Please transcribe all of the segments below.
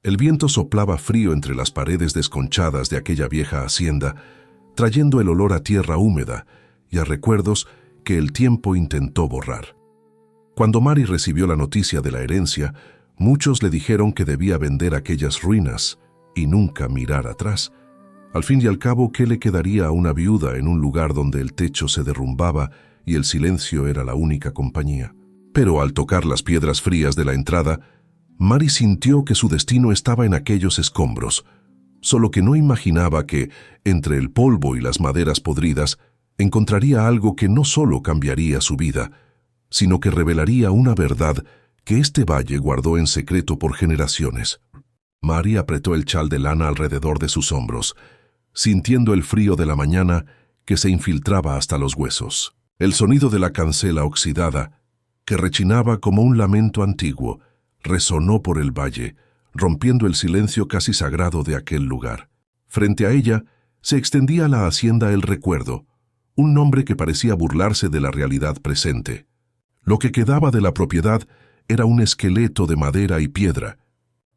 El viento soplaba frío entre las paredes desconchadas de aquella vieja hacienda, trayendo el olor a tierra húmeda y a recuerdos que el tiempo intentó borrar. Cuando Mary recibió la noticia de la herencia, muchos le dijeron que debía vender aquellas ruinas y nunca mirar atrás. Al fin y al cabo, ¿qué le quedaría a una viuda en un lugar donde el techo se derrumbaba y el silencio era la única compañía? Pero al tocar las piedras frías de la entrada, Mary sintió que su destino estaba en aquellos escombros, solo que no imaginaba que, entre el polvo y las maderas podridas, encontraría algo que no solo cambiaría su vida, sino que revelaría una verdad que este valle guardó en secreto por generaciones. Mary apretó el chal de lana alrededor de sus hombros, sintiendo el frío de la mañana que se infiltraba hasta los huesos. El sonido de la cancela oxidada, que rechinaba como un lamento antiguo, resonó por el valle, rompiendo el silencio casi sagrado de aquel lugar. Frente a ella se extendía la hacienda El Recuerdo, un nombre que parecía burlarse de la realidad presente. Lo que quedaba de la propiedad era un esqueleto de madera y piedra,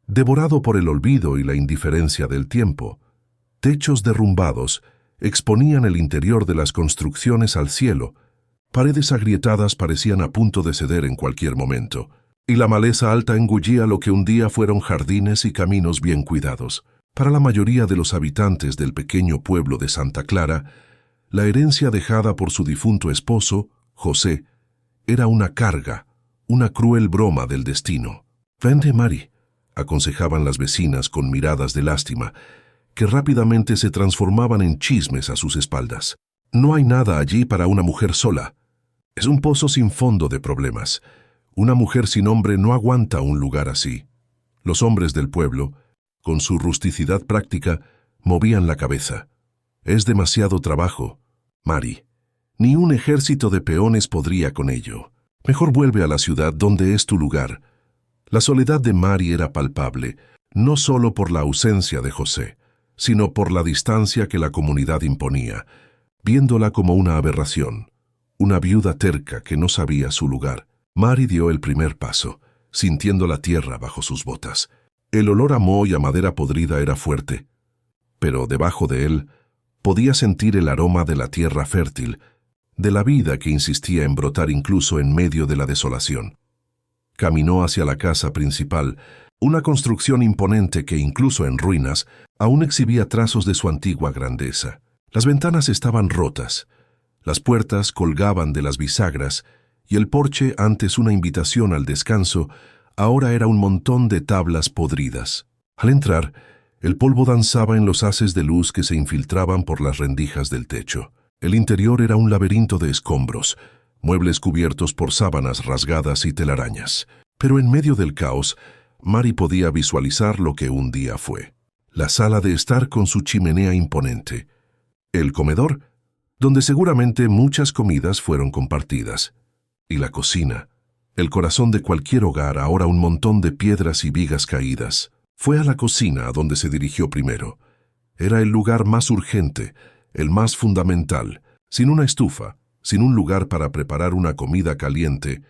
devorado por el olvido y la indiferencia del tiempo. Techos derrumbados exponían el interior de las construcciones al cielo, paredes agrietadas parecían a punto de ceder en cualquier momento, y la maleza alta engullía lo que un día fueron jardines y caminos bien cuidados. Para la mayoría de los habitantes del pequeño pueblo de Santa Clara, la herencia dejada por su difunto esposo, José, era una carga, una cruel broma del destino. «Vende, Mary», aconsejaban las vecinas con miradas de lástima, que rápidamente se transformaban en chismes a sus espaldas. «No hay nada allí para una mujer sola. Es un pozo sin fondo de problemas. Una mujer sin hombre no aguanta un lugar así». Los hombres del pueblo, con su rusticidad práctica, movían la cabeza. «Es demasiado trabajo, Mary. Ni un ejército de peones podría con ello. Mejor vuelve a la ciudad donde es tu lugar». La soledad de Mary era palpable, no solo por la ausencia de José, sino por la distancia que la comunidad imponía, viéndola como una aberración, una viuda terca que no sabía su lugar. Mary dio el primer paso, sintiendo la tierra bajo sus botas. El olor a moho y a madera podrida era fuerte, pero debajo de él podía sentir el aroma de la tierra fértil, de la vida que insistía en brotar incluso en medio de la desolación. Caminó hacia la casa principal, una construcción imponente que incluso en ruinas aún exhibía trazos de su antigua grandeza. Las ventanas estaban rotas, las puertas colgaban de las bisagras y el porche, antes una invitación al descanso, ahora era un montón de tablas podridas. Al entrar, el polvo danzaba en los haces de luz que se infiltraban por las rendijas del techo. El interior era un laberinto de escombros, muebles cubiertos por sábanas rasgadas y telarañas. Pero en medio del caos, Mary podía visualizar lo que un día fue. La sala de estar con su chimenea imponente. El comedor, donde seguramente muchas comidas fueron compartidas. Y la cocina, el corazón de cualquier hogar, ahora un montón de piedras y vigas caídas. Fue a la cocina a donde se dirigió primero. Era el lugar más urgente, el más fundamental. Sin una estufa, sin un lugar para preparar una comida caliente,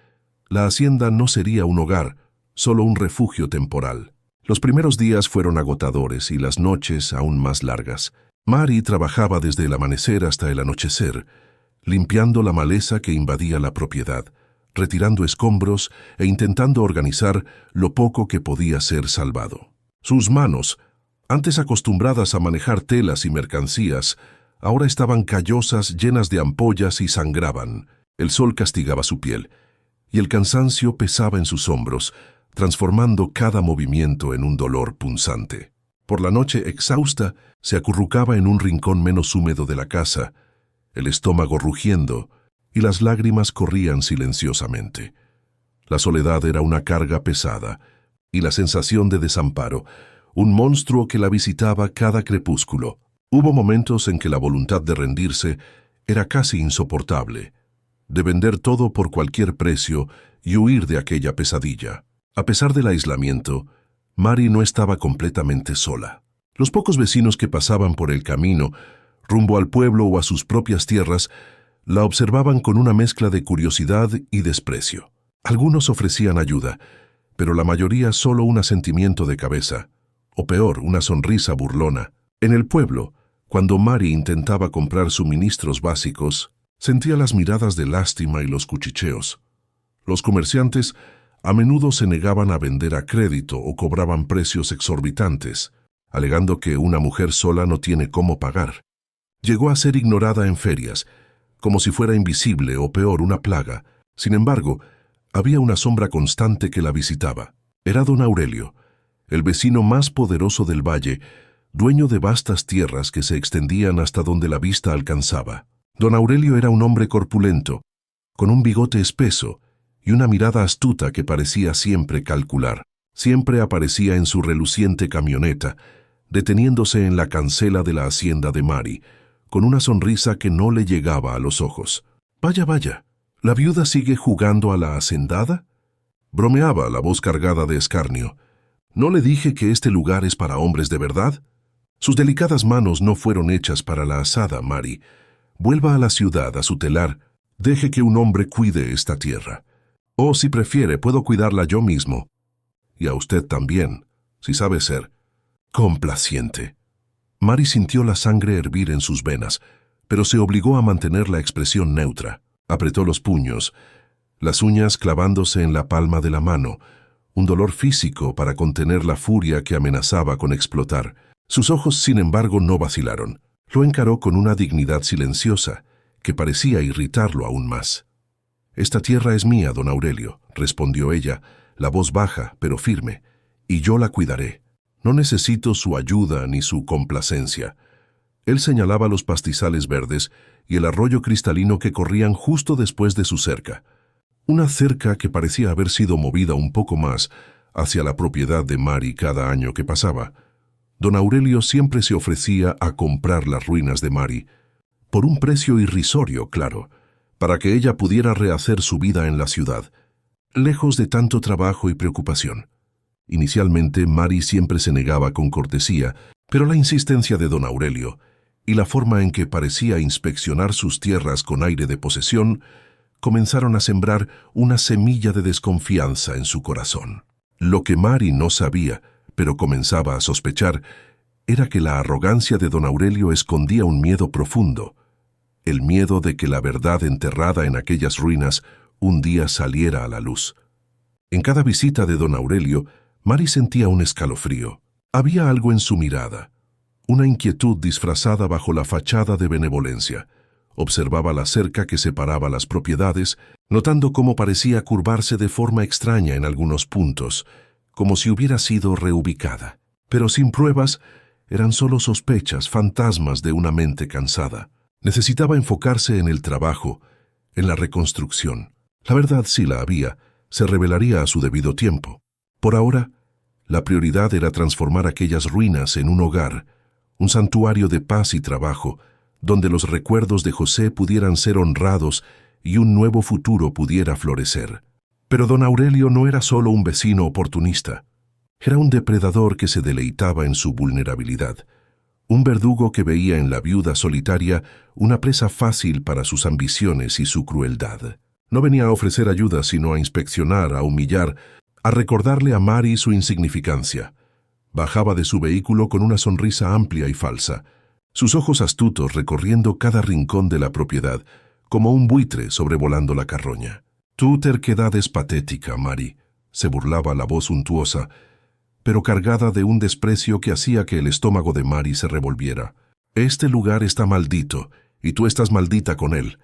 la hacienda no sería un hogar, solo un refugio temporal. Los primeros días fueron agotadores y las noches aún más largas. Mary trabajaba desde el amanecer hasta el anochecer, limpiando la maleza que invadía la propiedad, retirando escombros e intentando organizar lo poco que podía ser salvado. Sus manos, antes acostumbradas a manejar telas y mercancías, ahora estaban callosas, llenas de ampollas y sangraban. El sol castigaba su piel, y el cansancio pesaba en sus hombros, transformando cada movimiento en un dolor punzante. Por la noche, exhausta, se acurrucaba en un rincón menos húmedo de la casa, el estómago rugiendo, y las lágrimas corrían silenciosamente. La soledad era una carga pesada, y la sensación de desamparo, un monstruo que la visitaba cada crepúsculo. Hubo momentos en que la voluntad de rendirse era casi insoportable, de vender todo por cualquier precio y huir de aquella pesadilla. A pesar del aislamiento, Mary no estaba completamente sola. Los pocos vecinos que pasaban por el camino, rumbo al pueblo o a sus propias tierras, la observaban con una mezcla de curiosidad y desprecio. Algunos ofrecían ayuda, pero la mayoría solo un asentimiento de cabeza, o peor, una sonrisa burlona. En el pueblo, cuando Mari intentaba comprar suministros básicos, sentía las miradas de lástima y los cuchicheos. Los comerciantes a menudo se negaban a vender a crédito o cobraban precios exorbitantes, alegando que una mujer sola no tiene cómo pagar. Llegó a ser ignorada en ferias, como si fuera invisible o peor, una plaga. Sin embargo, había una sombra constante que la visitaba. Era don Aurelio, el vecino más poderoso del valle, dueño de vastas tierras que se extendían hasta donde la vista alcanzaba. Don Aurelio era un hombre corpulento, con un bigote espeso y una mirada astuta que parecía siempre calcular. Siempre aparecía en su reluciente camioneta, deteniéndose en la cancela de la hacienda de Mari, con una sonrisa que no le llegaba a los ojos. «Vaya, vaya, ¿la viuda sigue jugando a la hacendada?», bromeaba, la voz cargada de escarnio. «¿No le dije que este lugar es para hombres de verdad? Sus delicadas manos no fueron hechas para la asada, Mari. Vuelva a la ciudad, a su telar. Deje que un hombre cuide esta tierra. O, si prefiere, puedo cuidarla yo mismo. Y a usted también, si sabe ser complaciente». Mari sintió la sangre hervir en sus venas, pero se obligó a mantener la expresión neutra. Apretó los puños, las uñas clavándose en la palma de la mano, un dolor físico para contener la furia que amenazaba con explotar. Sus ojos, sin embargo, no vacilaron. Lo encaró con una dignidad silenciosa, que parecía irritarlo aún más. «Esta tierra es mía, don Aurelio», respondió ella, la voz baja pero firme, «y yo la cuidaré. No necesito su ayuda ni su complacencia». Él señalaba los pastizales verdes y el arroyo cristalino que corrían justo después de su cerca. Una cerca que parecía haber sido movida un poco más hacia la propiedad de Mari cada año que pasaba. Don Aurelio siempre se ofrecía a comprar las ruinas de Mari, por un precio irrisorio, claro, para que ella pudiera rehacer su vida en la ciudad, lejos de tanto trabajo y preocupación. Inicialmente, Mari siempre se negaba con cortesía, pero la insistencia de don Aurelio y la forma en que parecía inspeccionar sus tierras con aire de posesión comenzaron a sembrar una semilla de desconfianza en su corazón. Lo que Mari no sabía, pero comenzaba a sospechar, era que la arrogancia de don Aurelio escondía un miedo profundo, el miedo de que la verdad enterrada en aquellas ruinas un día saliera a la luz. En cada visita de don Aurelio, Mari sentía un escalofrío. Había algo en su mirada, una inquietud disfrazada bajo la fachada de benevolencia. Observaba la cerca que separaba las propiedades, notando cómo parecía curvarse de forma extraña en algunos puntos, como si hubiera sido reubicada. Pero sin pruebas, eran solo sospechas, fantasmas de una mente cansada. Necesitaba enfocarse en el trabajo, en la reconstrucción. La verdad, si la había, se revelaría a su debido tiempo. Por ahora, la prioridad era transformar aquellas ruinas en un hogar, un santuario de paz y trabajo, donde los recuerdos de José pudieran ser honrados y un nuevo futuro pudiera florecer. Pero don Aurelio no era solo un vecino oportunista. Era un depredador que se deleitaba en su vulnerabilidad, un verdugo que veía en la viuda solitaria una presa fácil para sus ambiciones y su crueldad. No venía a ofrecer ayuda, sino a inspeccionar, a humillar, a recordarle a Mari su insignificancia. Bajaba de su vehículo con una sonrisa amplia y falsa, sus ojos astutos recorriendo cada rincón de la propiedad, como un buitre sobrevolando la carroña. «Tu terquedad es patética, Mari», se burlaba la voz untuosa, pero cargada de un desprecio que hacía que el estómago de Mari se revolviera. «Este lugar está maldito, y tú estás maldita con él.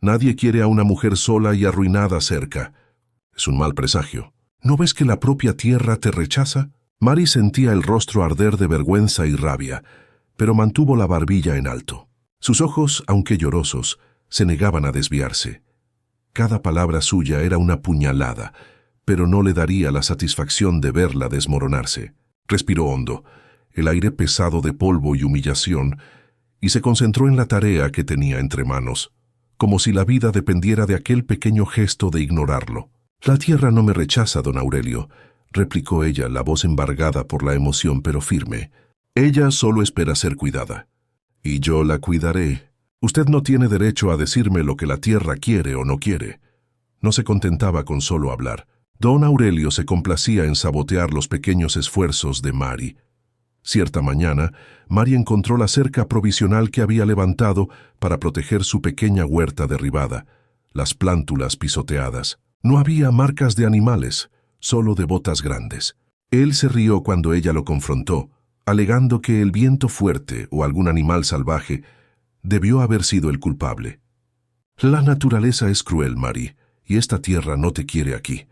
Nadie quiere a una mujer sola y arruinada cerca. Es un mal presagio. ¿No ves que la propia tierra te rechaza?» Mari sentía el rostro arder de vergüenza y rabia, pero mantuvo la barbilla en alto. Sus ojos, aunque llorosos, se negaban a desviarse. Cada palabra suya era una puñalada, pero no le daría la satisfacción de verla desmoronarse. Respiró hondo, el aire pesado de polvo y humillación, y se concentró en la tarea que tenía entre manos, como si la vida dependiera de aquel pequeño gesto de ignorarlo. «La tierra no me rechaza, don Aurelio», replicó ella, la voz embargada por la emoción pero firme. «Ella solo espera ser cuidada. Y yo la cuidaré. Usted no tiene derecho a decirme lo que la tierra quiere o no quiere». No se contentaba con solo hablar. Don Aurelio se complacía en sabotear los pequeños esfuerzos de Mari. Cierta mañana, Mari encontró la cerca provisional que había levantado para proteger su pequeña huerta derribada, las plántulas pisoteadas. No había marcas de animales, solo de botas grandes. Él se rió cuando ella lo confrontó, alegando que el viento fuerte o algún animal salvaje debió haber sido el culpable. La naturaleza es cruel, Mari, y esta tierra no te quiere aquí.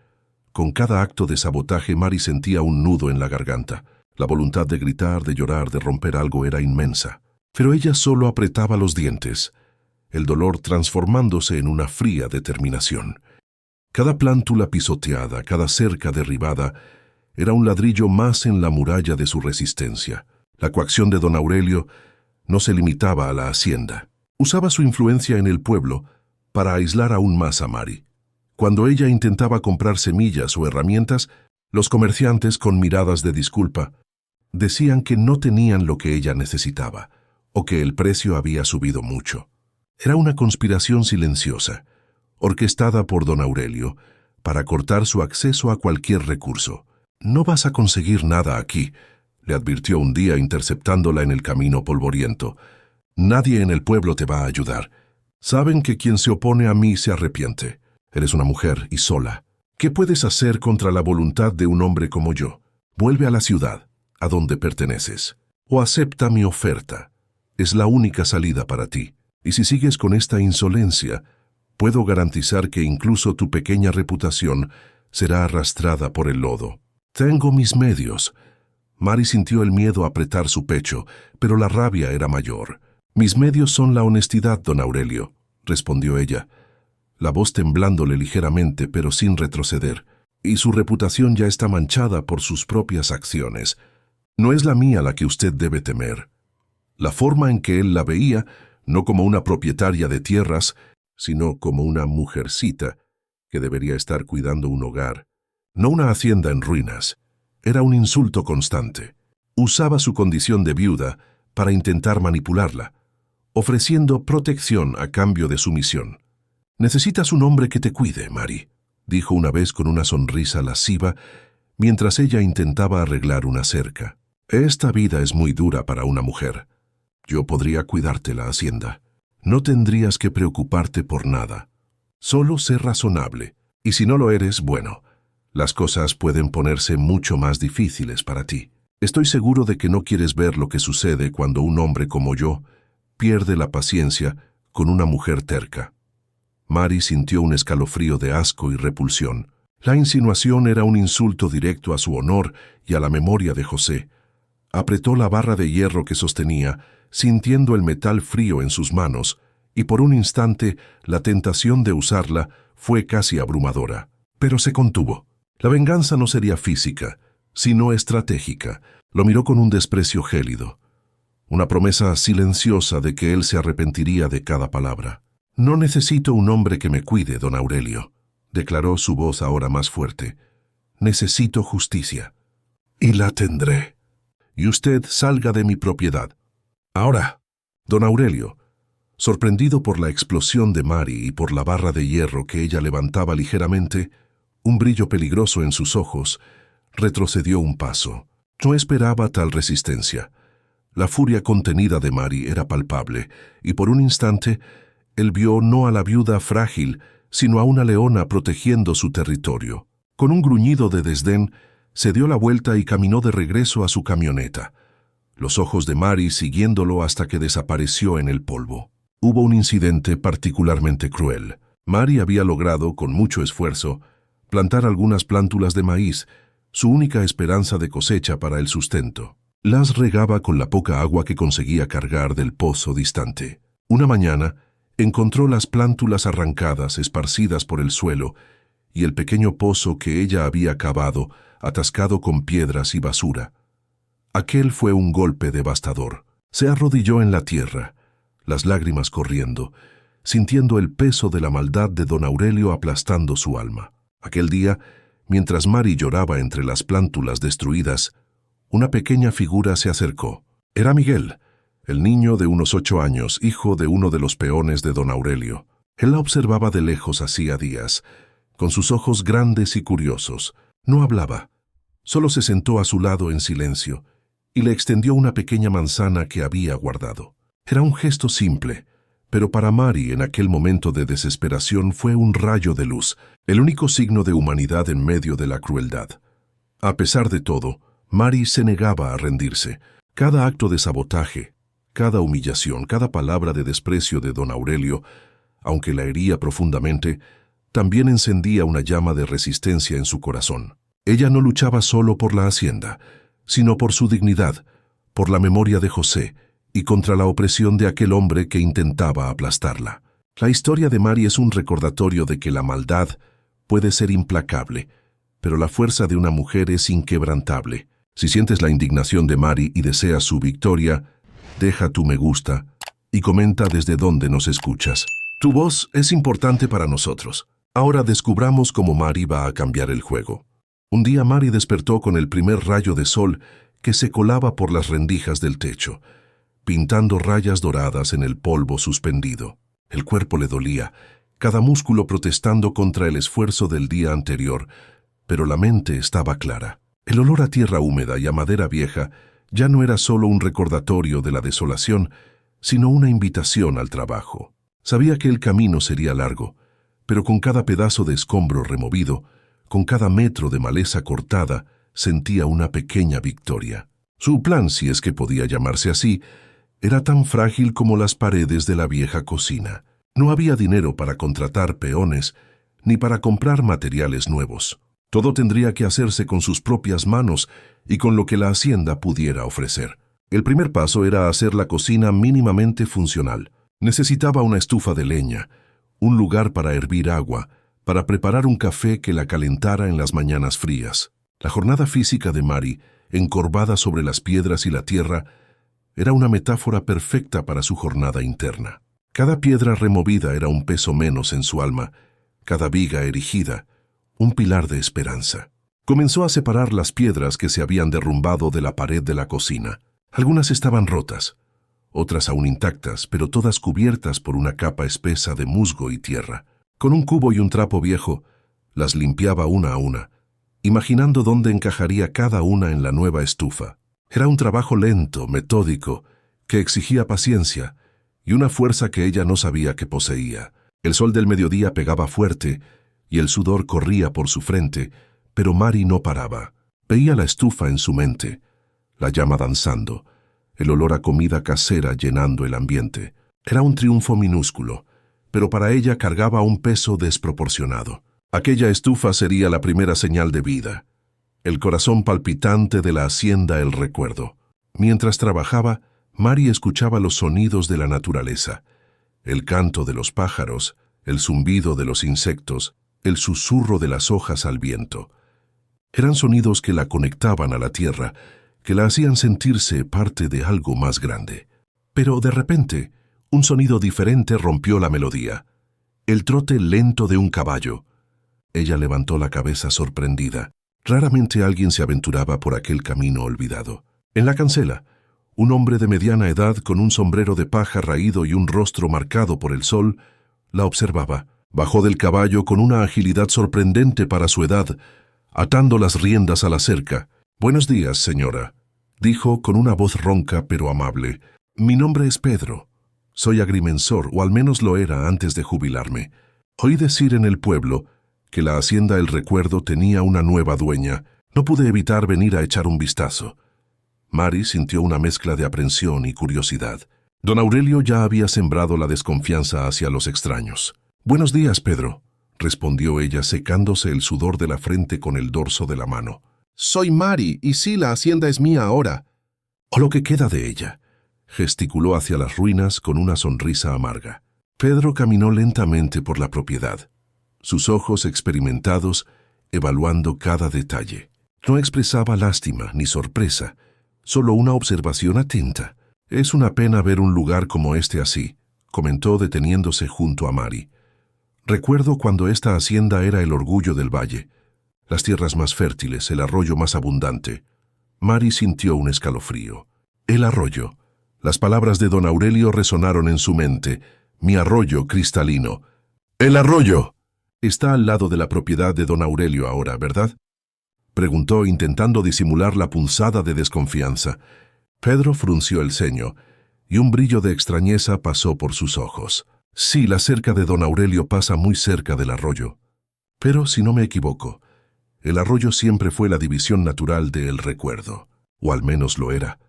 Con cada acto de sabotaje, Mari sentía un nudo en la garganta. La voluntad de gritar, de llorar, de romper algo era inmensa. Pero ella solo apretaba los dientes, el dolor transformándose en una fría determinación. Cada plántula pisoteada, cada cerca derribada, era un ladrillo más en la muralla de su resistencia. La coacción de don Aurelio no se limitaba a la hacienda. Usaba su influencia en el pueblo para aislar aún más a Mari. Cuando ella intentaba comprar semillas o herramientas, los comerciantes, con miradas de disculpa, decían que no tenían lo que ella necesitaba, o que el precio había subido mucho. Era una conspiración silenciosa, orquestada por don Aurelio, para cortar su acceso a cualquier recurso. «No vas a conseguir nada aquí», le advirtió un día interceptándola en el camino polvoriento. «Nadie en el pueblo te va a ayudar. Saben que quien se opone a mí se arrepiente. Eres una mujer y sola. ¿Qué puedes hacer contra la voluntad de un hombre como yo? Vuelve a la ciudad, a donde perteneces, o acepta mi oferta. Es la única salida para ti. Y si sigues con esta insolencia, puedo garantizar que incluso tu pequeña reputación será arrastrada por el lodo. Tengo mis medios». Mari sintió el miedo apretar su pecho, pero la rabia era mayor. «Mis medios son la honestidad, don Aurelio», respondió ella, la voz temblándole ligeramente pero sin retroceder. «Y su reputación ya está manchada por sus propias acciones. No es la mía la que usted debe temer». La forma en que él la veía, no como una propietaria de tierras, sino como una mujercita que debería estar cuidando un hogar, no una hacienda en ruinas, era un insulto constante. Usaba su condición de viuda para intentar manipularla, ofreciendo protección a cambio de sumisión. «Necesitas un hombre que te cuide, Mari», dijo una vez con una sonrisa lasciva mientras ella intentaba arreglar una cerca. «Esta vida es muy dura para una mujer. Yo podría cuidarte la hacienda. No tendrías que preocuparte por nada. Solo sé razonable, y si no lo eres, bueno, las cosas pueden ponerse mucho más difíciles para ti. Estoy seguro de que no quieres ver lo que sucede cuando un hombre como yo pierde la paciencia con una mujer terca». Mari sintió un escalofrío de asco y repulsión. La insinuación era un insulto directo a su honor y a la memoria de José. Apretó la barra de hierro que sostenía, sintiendo el metal frío en sus manos, y por un instante la tentación de usarla fue casi abrumadora. Pero se contuvo. La venganza no sería física, sino estratégica. Lo miró con un desprecio gélido, una promesa silenciosa de que él se arrepentiría de cada palabra. «No necesito un hombre que me cuide, don Aurelio», declaró su voz ahora más fuerte. «Necesito justicia. Y la tendré. Y usted salga de mi propiedad. Ahora». Don Aurelio, sorprendido por la explosión de Mari y por la barra de hierro que ella levantaba ligeramente, un brillo peligroso en sus ojos, retrocedió un paso. No esperaba tal resistencia. La furia contenida de Mari era palpable, y por un instante él vio no a la viuda frágil, sino a una leona protegiendo su territorio. Con un gruñido de desdén, se dio la vuelta y caminó de regreso a su camioneta, los ojos de Mari siguiéndolo hasta que desapareció en el polvo. Hubo un incidente particularmente cruel. Mari había logrado, con mucho esfuerzo, plantar algunas plántulas de maíz, su única esperanza de cosecha para el sustento. Las regaba con la poca agua que conseguía cargar del pozo distante. Una mañana, encontró las plántulas arrancadas, esparcidas por el suelo, y el pequeño pozo que ella había cavado, atascado con piedras y basura. Aquel fue un golpe devastador. Se arrodilló en la tierra, las lágrimas corriendo, sintiendo el peso de la maldad de don Aurelio aplastando su alma. Aquel día, mientras Mari lloraba entre las plántulas destruidas, una pequeña figura se acercó. Era Miguel, el niño de unos 8 años, hijo de uno de los peones de don Aurelio. Él la observaba de lejos hacía días, con sus ojos grandes y curiosos. No hablaba, solo se sentó a su lado en silencio, y le extendió una pequeña manzana que había guardado. Era un gesto simple, pero para Mary en aquel momento de desesperación fue un rayo de luz, el único signo de humanidad en medio de la crueldad. A pesar de todo, Mary se negaba a rendirse. Cada acto de sabotaje, cada humillación, cada palabra de desprecio de don Aurelio, aunque la hería profundamente, también encendía una llama de resistencia en su corazón. Ella no luchaba solo por la hacienda, sino por su dignidad, por la memoria de José y contra la opresión de aquel hombre que intentaba aplastarla. La historia de Mary es un recordatorio de que la maldad puede ser implacable, pero la fuerza de una mujer es inquebrantable. Si sientes la indignación de Mary y deseas su victoria, deja tu me gusta y comenta desde dónde nos escuchas. Tu voz es importante para nosotros. Ahora descubramos cómo Mary va a cambiar el juego. Un día Mary despertó con el primer rayo de sol que se colaba por las rendijas del techo, pintando rayas doradas en el polvo suspendido. El cuerpo le dolía, cada músculo protestando contra el esfuerzo del día anterior, pero la mente estaba clara. El olor a tierra húmeda y a madera vieja ya no era solo un recordatorio de la desolación, sino una invitación al trabajo. Sabía que el camino sería largo, pero con cada pedazo de escombro removido, con cada metro de maleza cortada, sentía una pequeña victoria. Su plan, si es que podía llamarse así, era tan frágil como las paredes de la vieja cocina. No había dinero para contratar peones, ni para comprar materiales nuevos. Todo tendría que hacerse con sus propias manos y con lo que la hacienda pudiera ofrecer. El primer paso era hacer la cocina mínimamente funcional. Necesitaba una estufa de leña, un lugar para hervir agua, para preparar un café que la calentara en las mañanas frías. La jornada física de Mary, encorvada sobre las piedras y la tierra, era una metáfora perfecta para su jornada interna. Cada piedra removida era un peso menos en su alma, cada viga erigida, un pilar de esperanza. Comenzó a separar las piedras que se habían derrumbado de la pared de la cocina. Algunas estaban rotas, otras aún intactas, pero todas cubiertas por una capa espesa de musgo y tierra. Con un cubo y un trapo viejo, las limpiaba una a una, imaginando dónde encajaría cada una en la nueva estufa. Era un trabajo lento, metódico, que exigía paciencia y una fuerza que ella no sabía que poseía. El sol del mediodía pegaba fuerte y el sudor corría por su frente, pero Mary no paraba. Veía la estufa en su mente, la llama danzando, el olor a comida casera llenando el ambiente. Era un triunfo minúsculo, pero para ella cargaba un peso desproporcionado. Aquella estufa sería la primera señal de vida, el corazón palpitante de la hacienda el recuerdo. Mientras trabajaba, Mary escuchaba los sonidos de la naturaleza, el canto de los pájaros, el zumbido de los insectos, el susurro de las hojas al viento. Eran sonidos que la conectaban a la tierra, que la hacían sentirse parte de algo más grande. Pero de repente, un sonido diferente rompió la melodía. El trote lento de un caballo. Ella levantó la cabeza sorprendida. Raramente alguien se aventuraba por aquel camino olvidado. En la cancela, un hombre de mediana edad con un sombrero de paja raído y un rostro marcado por el sol, la observaba. Bajó del caballo con una agilidad sorprendente para su edad, atando las riendas a la cerca. «Buenos días, señora», dijo con una voz ronca pero amable. «Mi nombre es Pedro. Soy agrimensor, o al menos lo era antes de jubilarme. Oí decir en el pueblo que la hacienda El Recuerdo tenía una nueva dueña. No pude evitar venir a echar un vistazo». Mary sintió una mezcla de aprensión y curiosidad. Don Aurelio ya había sembrado la desconfianza hacia los extraños. «Buenos días, Pedro», respondió ella secándose el sudor de la frente con el dorso de la mano. «Soy Mary, y sí, la hacienda es mía ahora». «O lo que queda de ella», gesticuló hacia las ruinas con una sonrisa amarga. Pedro caminó lentamente por la propiedad, sus ojos experimentados, evaluando cada detalle. No expresaba lástima ni sorpresa, solo una observación atenta. «Es una pena ver un lugar como este así», comentó deteniéndose junto a Mary. «Recuerdo cuando esta hacienda era el orgullo del valle, las tierras más fértiles, el arroyo más abundante». Mary sintió un escalofrío. El arroyo. Las palabras de don Aurelio resonaron en su mente. «Mi arroyo cristalino». «¡El arroyo!» «Está al lado de la propiedad de don Aurelio ahora, ¿verdad?», preguntó intentando disimular la punzada de desconfianza. Pedro frunció el ceño, y un brillo de extrañeza pasó por sus ojos. Sí, la cerca de don Aurelio pasa muy cerca del arroyo. Pero, si no me equivoco, el arroyo siempre fue la división natural del recuerdo, o al menos lo era.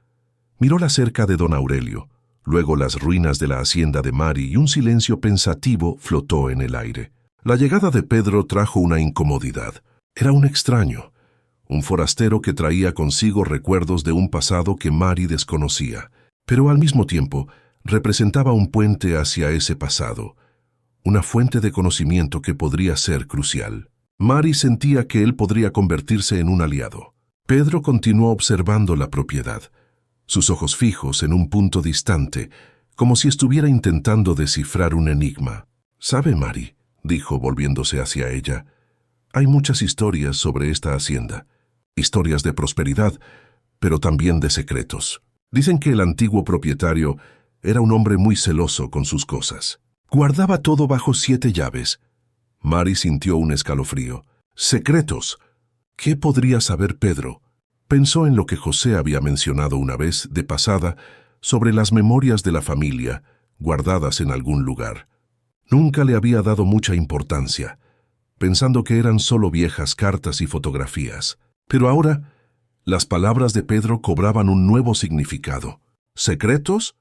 Miró la cerca de don Aurelio, luego las ruinas de la hacienda de Mari, y un silencio pensativo flotó en el aire. La llegada de Pedro trajo una incomodidad. Era un extraño, un forastero que traía consigo recuerdos de un pasado que Mari desconocía, pero al mismo tiempo representaba un puente hacia ese pasado, una fuente de conocimiento que podría ser crucial. Mari sentía que él podría convertirse en un aliado. Pedro continuó observando la propiedad, sus ojos fijos en un punto distante, como si estuviera intentando descifrar un enigma. «¿Sabe, Mari?», dijo volviéndose hacia ella. «Hay muchas historias sobre esta hacienda, historias de prosperidad, pero también de secretos. Dicen que el antiguo propietario era un hombre muy celoso con sus cosas. Guardaba todo bajo 7 llaves». Mari sintió un escalofrío. «¿Secretos? ¿Qué podría saber Pedro?». Pensó en lo que José había mencionado una vez, de pasada, sobre las memorias de la familia, guardadas en algún lugar. Nunca le había dado mucha importancia, pensando que eran solo viejas cartas y fotografías. Pero ahora, las palabras de Pedro cobraban un nuevo significado. «¿Secretos?»,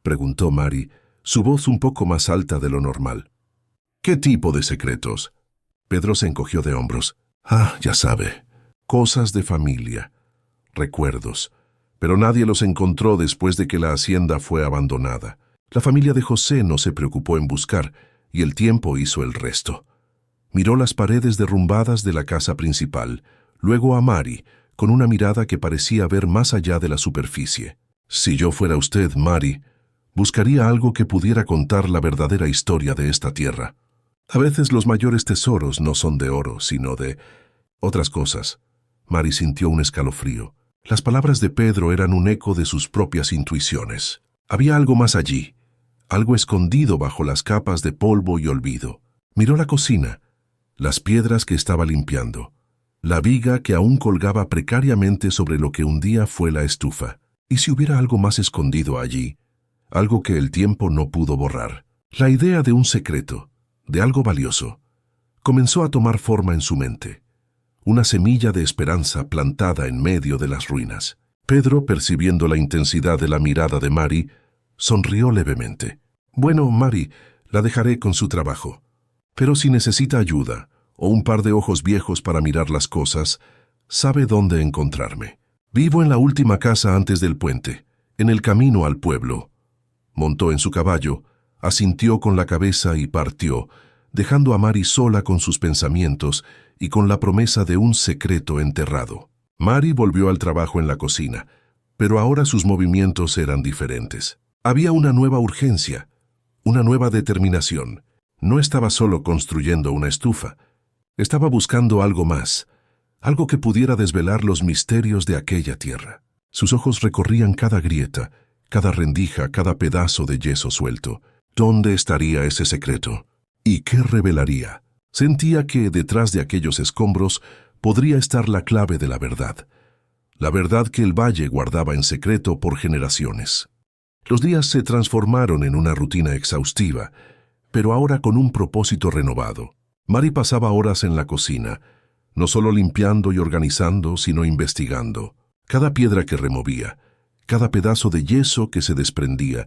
preguntó Mari, su voz un poco más alta de lo normal. «¿Qué tipo de secretos?». Pedro se encogió de hombros. «Ah, ya sabe, cosas de familia, recuerdos, pero nadie los encontró después de que la hacienda fue abandonada. La familia de José no se preocupó en buscar, y el tiempo hizo el resto». Miró las paredes derrumbadas de la casa principal, luego a Mari, con una mirada que parecía ver más allá de la superficie. «Si yo fuera usted, Mari, buscaría algo que pudiera contar la verdadera historia de esta tierra. A veces los mayores tesoros no son de oro, sino de otras cosas». Mari sintió un escalofrío. Las palabras de Pedro eran un eco de sus propias intuiciones. Había algo más allí, algo escondido bajo las capas de polvo y olvido. Miró la cocina, las piedras que estaba limpiando, la viga que aún colgaba precariamente sobre lo que un día fue la estufa. ¿Y si hubiera algo más escondido allí? Algo que el tiempo no pudo borrar. La idea de un secreto, de algo valioso, comenzó a tomar forma en su mente. Una semilla de esperanza plantada en medio de las ruinas. Pedro, percibiendo la intensidad de la mirada de Mari, sonrió levemente. «Bueno, Mari, la dejaré con su trabajo. Pero si necesita ayuda, o un par de ojos viejos para mirar las cosas, sabe dónde encontrarme. Vivo en la última casa antes del puente, en el camino al pueblo». Montó en su caballo, asintió con la cabeza y partió, dejando a Mari sola con sus pensamientos y con la promesa de un secreto enterrado. Mari volvió al trabajo en la cocina, pero ahora sus movimientos eran diferentes. Había una nueva urgencia, una nueva determinación. No estaba solo construyendo una estufa, estaba buscando algo más, algo que pudiera desvelar los misterios de aquella tierra. Sus ojos recorrían cada grieta, cada rendija, cada pedazo de yeso suelto. ¿Dónde estaría ese secreto? ¿Y qué revelaría? Sentía que detrás de aquellos escombros podría estar la clave de la verdad que el valle guardaba en secreto por generaciones. Los días se transformaron en una rutina exhaustiva, pero ahora con un propósito renovado. Mari pasaba horas en la cocina, no solo limpiando y organizando, sino investigando. Cada piedra que removía, cada pedazo de yeso que se desprendía,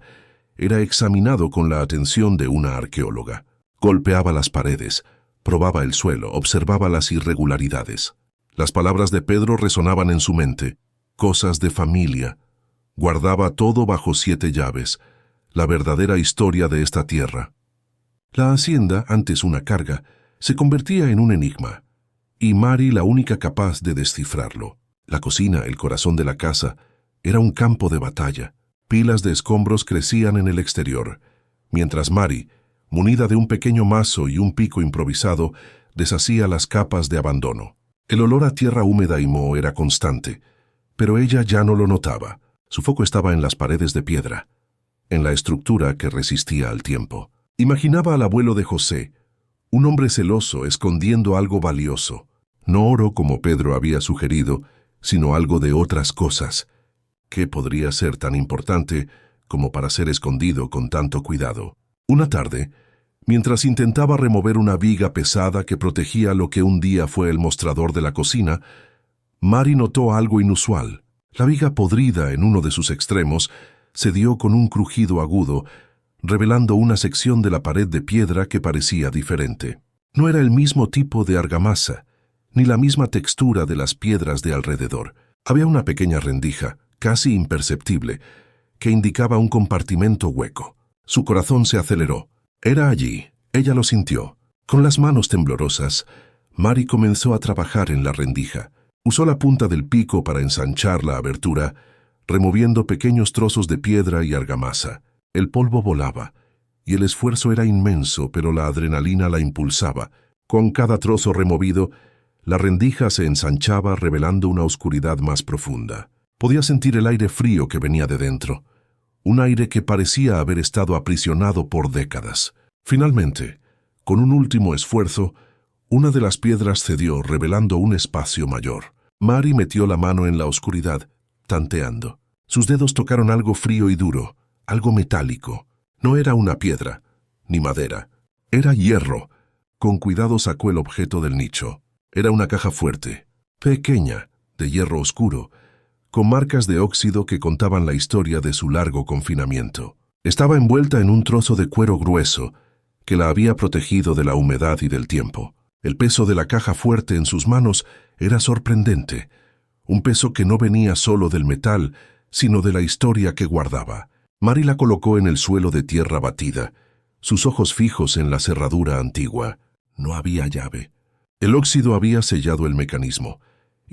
era examinado con la atención de una arqueóloga. Golpeaba las paredes, probaba el suelo, observaba las irregularidades. Las palabras de Pedro resonaban en su mente. Cosas de familia. Guardaba todo bajo 7 llaves, la verdadera historia de esta tierra. La hacienda, antes una carga, se convertía en un enigma, y Mari la única capaz de descifrarlo. La cocina, el corazón de la casa, era un campo de batalla. Pilas de escombros crecían en el exterior, mientras Mari, munida de un pequeño mazo y un pico improvisado, deshacía las capas de abandono. El olor a tierra húmeda y moho era constante, pero ella ya no lo notaba. Su foco estaba en las paredes de piedra, en la estructura que resistía al tiempo. Imaginaba al abuelo de José, un hombre celoso escondiendo algo valioso, no oro como Pedro había sugerido, sino algo de otras cosas, ¿Qué podría ser tan importante como para ser escondido con tanto cuidado? Una tarde, mientras intentaba remover una viga pesada que protegía lo que un día fue el mostrador de la cocina, Mary notó algo inusual. La viga podrida en uno de sus extremos se dio con un crujido agudo, revelando una sección de la pared de piedra que parecía diferente. No era el mismo tipo de argamasa, ni la misma textura de las piedras de alrededor. Había una pequeña rendija, casi imperceptible, que indicaba un compartimento hueco. Su corazón se aceleró. Era allí. Ella lo sintió. Con las manos temblorosas, Mary comenzó a trabajar en la rendija. Usó la punta del pico para ensanchar la abertura, removiendo pequeños trozos de piedra y argamasa. El polvo volaba, y el esfuerzo era inmenso, pero la adrenalina la impulsaba. Con cada trozo removido, la rendija se ensanchaba, revelando una oscuridad más profunda. Podía sentir el aire frío que venía de dentro, un aire que parecía haber estado aprisionado por décadas. Finalmente, con un último esfuerzo, una de las piedras cedió, revelando un espacio mayor. Mary metió la mano en la oscuridad, tanteando. Sus dedos tocaron algo frío y duro, algo metálico. No era una piedra, ni madera. Era hierro. Con cuidado sacó el objeto del nicho. Era una caja fuerte, pequeña, de hierro oscuro, con marcas de óxido que contaban la historia de su largo confinamiento. Estaba envuelta en un trozo de cuero grueso que la había protegido de la humedad y del tiempo. El peso de la caja fuerte en sus manos era sorprendente, un peso que no venía solo del metal, sino de la historia que guardaba. Mary la colocó en el suelo de tierra batida, sus ojos fijos en la cerradura antigua. No había llave. El óxido había sellado el mecanismo,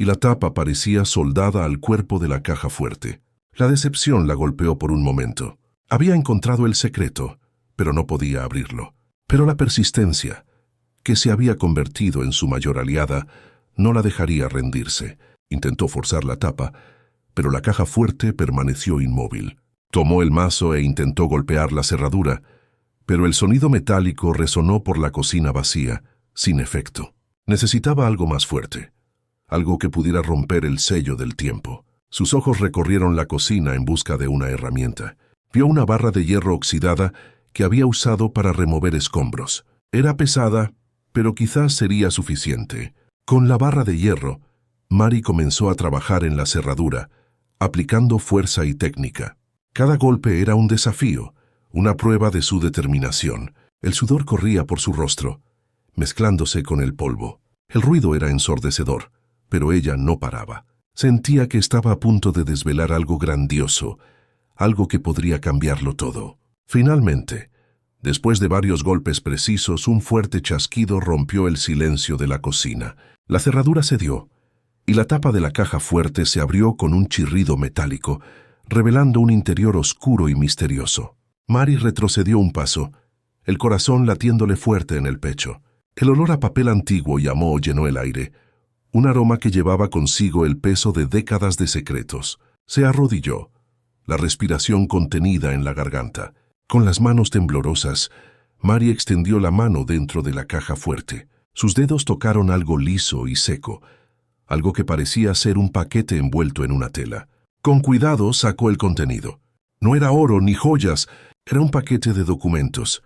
y la tapa parecía soldada al cuerpo de la caja fuerte. La decepción la golpeó por un momento. Había encontrado el secreto, pero no podía abrirlo. Pero la persistencia, que se había convertido en su mayor aliada, no la dejaría rendirse. Intentó forzar la tapa, pero la caja fuerte permaneció inmóvil. Tomó el mazo e intentó golpear la cerradura, pero el sonido metálico resonó por la cocina vacía, sin efecto. Necesitaba algo más fuerte, algo que pudiera romper el sello del tiempo. Sus ojos recorrieron la cocina en busca de una herramienta. Vio una barra de hierro oxidada que había usado para remover escombros. Era pesada, pero quizás sería suficiente. Con la barra de hierro, Mary comenzó a trabajar en la cerradura, aplicando fuerza y técnica. Cada golpe era un desafío, una prueba de su determinación. El sudor corría por su rostro, mezclándose con el polvo. El ruido era ensordecedor, pero ella no paraba. Sentía que estaba a punto de desvelar algo grandioso, algo que podría cambiarlo todo. Finalmente, después de varios golpes precisos, un fuerte chasquido rompió el silencio de la cocina. La cerradura cedió, y la tapa de la caja fuerte se abrió con un chirrido metálico, revelando un interior oscuro y misterioso. Mary retrocedió un paso, el corazón latiéndole fuerte en el pecho. El olor a papel antiguo y a moho llenó el aire, un aroma que llevaba consigo el peso de décadas de secretos. Se arrodilló, la respiración contenida en la garganta. Con las manos temblorosas, Mary extendió la mano dentro de la caja fuerte. Sus dedos tocaron algo liso y seco, algo que parecía ser un paquete envuelto en una tela. Con cuidado sacó el contenido. No era oro ni joyas, era un paquete de documentos,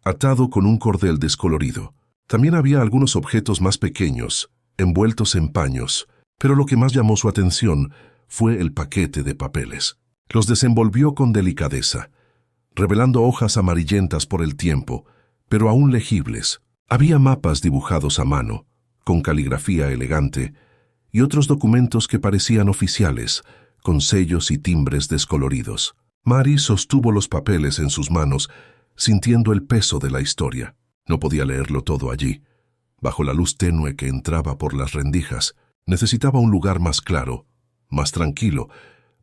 atado con un cordel descolorido. También había algunos objetos más pequeños, envueltos en paños, pero lo que más llamó su atención fue el paquete de papeles. Los desenvolvió con delicadeza, revelando hojas amarillentas por el tiempo, pero aún legibles. Había mapas dibujados a mano, con caligrafía elegante, y otros documentos que parecían oficiales, con sellos y timbres descoloridos. Mary sostuvo los papeles en sus manos, sintiendo el peso de la historia. No podía leerlo todo allí. Bajo la luz tenue que entraba por las rendijas, necesitaba un lugar más claro, más tranquilo,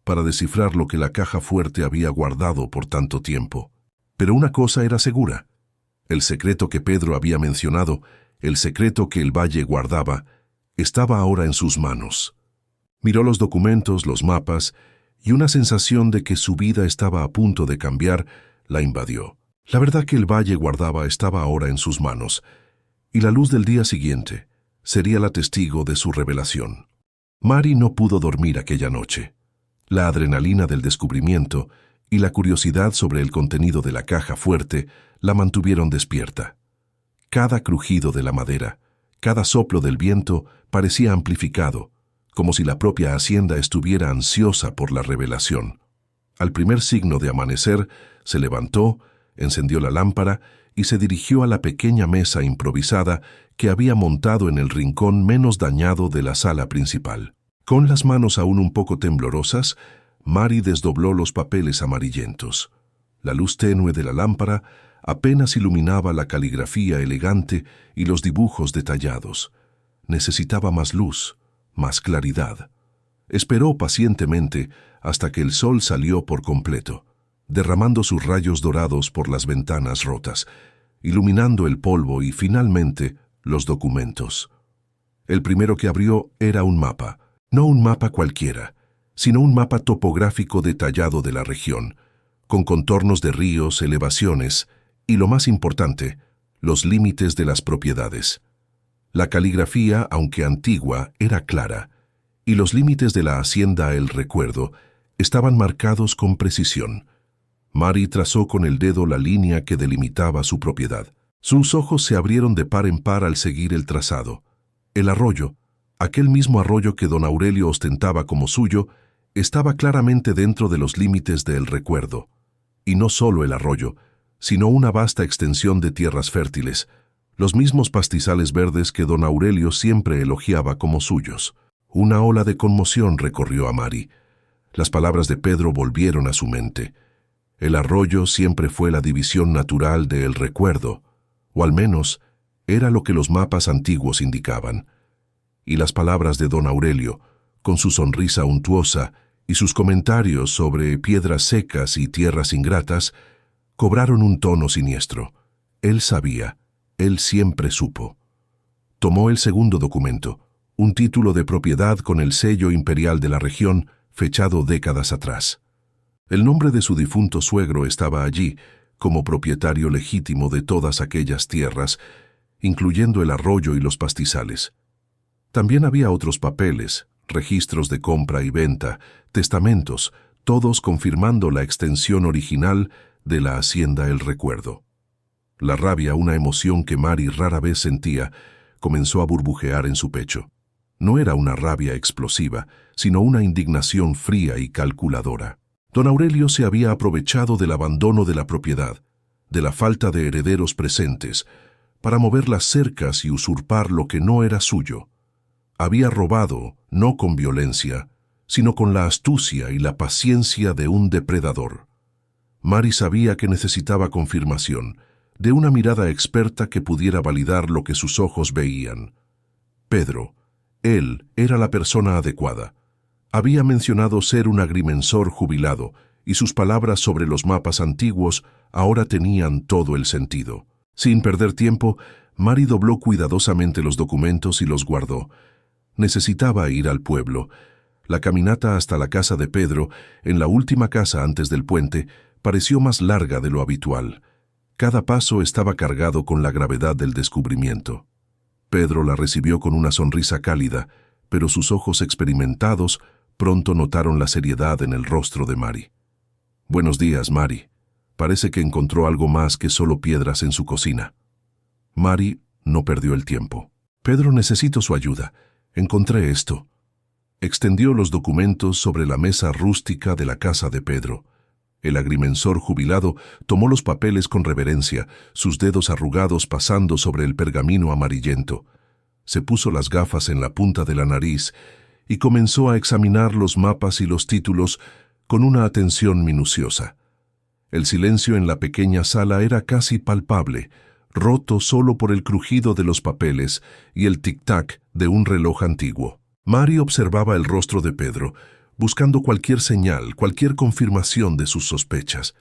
para descifrar lo que la caja fuerte había guardado por tanto tiempo. Pero una cosa era segura. El secreto que Pedro había mencionado, el secreto que el valle guardaba, estaba ahora en sus manos. Miró los documentos, los mapas, y una sensación de que su vida estaba a punto de cambiar la invadió. La verdad que el valle guardaba estaba ahora en sus manos, y la luz del día siguiente sería la testigo de su revelación. Mary no pudo dormir aquella noche. La adrenalina del descubrimiento y la curiosidad sobre el contenido de la caja fuerte la mantuvieron despierta. Cada crujido de la madera, cada soplo del viento parecía amplificado, como si la propia hacienda estuviera ansiosa por la revelación. Al primer signo de amanecer, se levantó, encendió la lámpara y se dirigió a la pequeña mesa improvisada que había montado en el rincón menos dañado de la sala principal. Con las manos aún un poco temblorosas, Mari desdobló los papeles amarillentos. La luz tenue de la lámpara apenas iluminaba la caligrafía elegante y los dibujos detallados. Necesitaba más luz, más claridad. Esperó pacientemente hasta que el sol salió por completo, derramando sus rayos dorados por las ventanas rotas, iluminando el polvo y, finalmente, los documentos. El primero que abrió era un mapa, no un mapa cualquiera, sino un mapa topográfico detallado de la región, con contornos de ríos, elevaciones y, lo más importante, los límites de las propiedades. La caligrafía, aunque antigua, era clara, y los límites de la hacienda El Recuerdo estaban marcados con precisión. Mari trazó con el dedo la línea que delimitaba su propiedad. Sus ojos se abrieron de par en par al seguir el trazado. El arroyo, aquel mismo arroyo que don Aurelio ostentaba como suyo, estaba claramente dentro de los límites de El Recuerdo. Y no solo el arroyo, sino una vasta extensión de tierras fértiles, los mismos pastizales verdes que don Aurelio siempre elogiaba como suyos. Una ola de conmoción recorrió a Mari. Las palabras de Pedro volvieron a su mente. El arroyo siempre fue la división natural de El Recuerdo, o al menos era lo que los mapas antiguos indicaban. Y las palabras de don Aurelio, con su sonrisa untuosa y sus comentarios sobre piedras secas y tierras ingratas, cobraron un tono siniestro. Él sabía, él siempre supo. Tomó el segundo documento, un título de propiedad con el sello imperial de la región, fechado décadas atrás. El nombre de su difunto suegro estaba allí, como propietario legítimo de todas aquellas tierras, incluyendo el arroyo y los pastizales. También había otros papeles, registros de compra y venta, testamentos, todos confirmando la extensión original de la hacienda El Recuerdo. La rabia, una emoción que Mari rara vez sentía, comenzó a burbujear en su pecho. No era una rabia explosiva, sino una indignación fría y calculadora. Don Aurelio se había aprovechado del abandono de la propiedad, de la falta de herederos presentes, para mover las cercas y usurpar lo que no era suyo. Había robado, no con violencia, sino con la astucia y la paciencia de un depredador. Mari sabía que necesitaba confirmación, de una mirada experta que pudiera validar lo que sus ojos veían. Pedro, él era la persona adecuada. Había mencionado ser un agrimensor jubilado, y sus palabras sobre los mapas antiguos ahora tenían todo el sentido. Sin perder tiempo, Mari dobló cuidadosamente los documentos y los guardó. Necesitaba ir al pueblo. La caminata hasta la casa de Pedro, en la última casa antes del puente, pareció más larga de lo habitual. Cada paso estaba cargado con la gravedad del descubrimiento. Pedro la recibió con una sonrisa cálida, pero sus ojos experimentados pronto notaron la seriedad en el rostro de Mari. «Buenos días, Mari. Parece que encontró algo más que solo piedras en su cocina». Mari no perdió el tiempo. «Pedro, necesito su ayuda. Encontré esto». Extendió los documentos sobre la mesa rústica de la casa de Pedro. El agrimensor jubilado tomó los papeles con reverencia, sus dedos arrugados pasando sobre el pergamino amarillento. Se puso las gafas en la punta de la nariz y comenzó a examinar los mapas y los títulos con una atención minuciosa. El silencio en la pequeña sala era casi palpable, roto solo por el crujido de los papeles y el tic-tac de un reloj antiguo. Mari observaba el rostro de Pedro, buscando cualquier señal, cualquier confirmación de sus sospechas.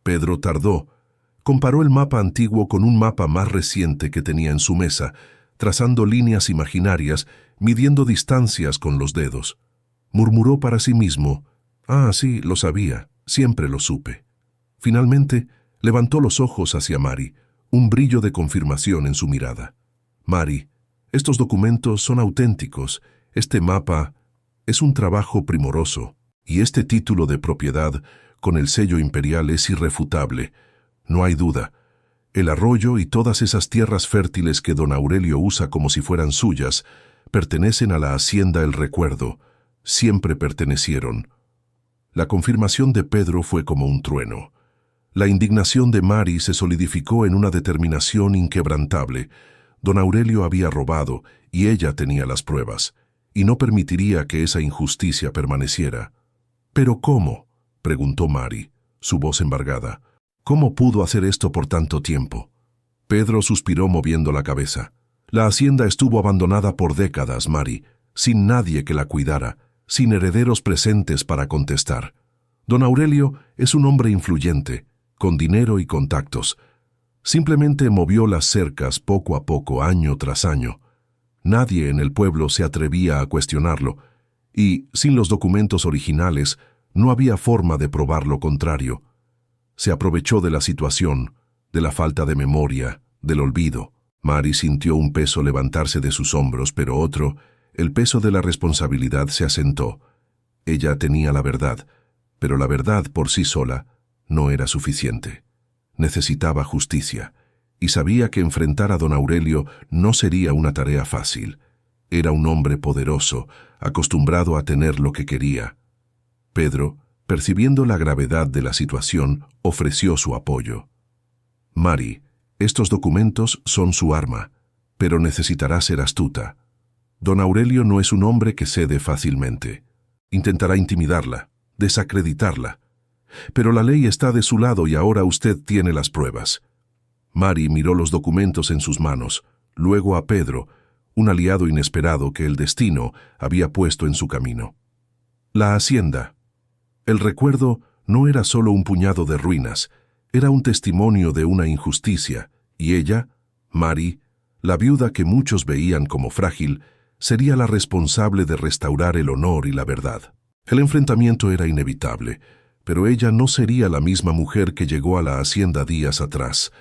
Pedro tardó. Comparó el mapa antiguo con un mapa más reciente que tenía en su mesa, trazando líneas imaginarias, midiendo distancias con los dedos. Murmuró para sí mismo: «Ah, sí, lo sabía, siempre lo supe». Finalmente, levantó los ojos hacia Mari, un brillo de confirmación en su mirada. «Mari, estos documentos son auténticos. Este mapa es un trabajo primoroso». Y este título de propiedad, con el sello imperial, es irrefutable. No hay duda. El arroyo y todas esas tierras fértiles que don Aurelio usa como si fueran suyas, pertenecen a la hacienda El Recuerdo. Siempre pertenecieron. La confirmación de Pedro fue como un trueno. La indignación de Mari se solidificó en una determinación inquebrantable. Don Aurelio había robado y ella tenía las pruebas, y no permitiría que esa injusticia permaneciera. ¿Pero cómo?, preguntó Mari, su voz embargada. ¿Cómo pudo hacer esto por tanto tiempo? Pedro suspiró moviendo la cabeza. La hacienda estuvo abandonada por décadas, Mari, sin nadie que la cuidara, sin herederos presentes para contestar. Don Aurelio es un hombre influyente, con dinero y contactos. Simplemente movió las cercas poco a poco, año tras año. Nadie en el pueblo se atrevía a cuestionarlo, y, sin los documentos originales, no había forma de probar lo contrario. Se aprovechó de la situación, de la falta de memoria, del olvido. Mari sintió un peso levantarse de sus hombros, pero otro, el peso de la responsabilidad, se asentó. Ella tenía la verdad, pero la verdad por sí sola no era suficiente. Necesitaba justicia, y sabía que enfrentar a don Aurelio no sería una tarea fácil. Era un hombre poderoso, acostumbrado a tener lo que quería. Pedro, percibiendo la gravedad de la situación, ofreció su apoyo. Mari, estos documentos son su arma, pero necesitará ser astuta. Don Aurelio no es un hombre que cede fácilmente. Intentará intimidarla, desacreditarla. Pero la ley está de su lado y ahora usted tiene las pruebas. Mari miró los documentos en sus manos, luego a Pedro, un aliado inesperado que el destino había puesto en su camino. La hacienda. El recuerdo no era solo un puñado de ruinas, era un testimonio de una injusticia, y ella, Mari, la viuda que muchos veían como frágil, sería la responsable de restaurar el honor y la verdad. El enfrentamiento era inevitable, pero ella no sería la misma mujer que llegó a la hacienda días atrás.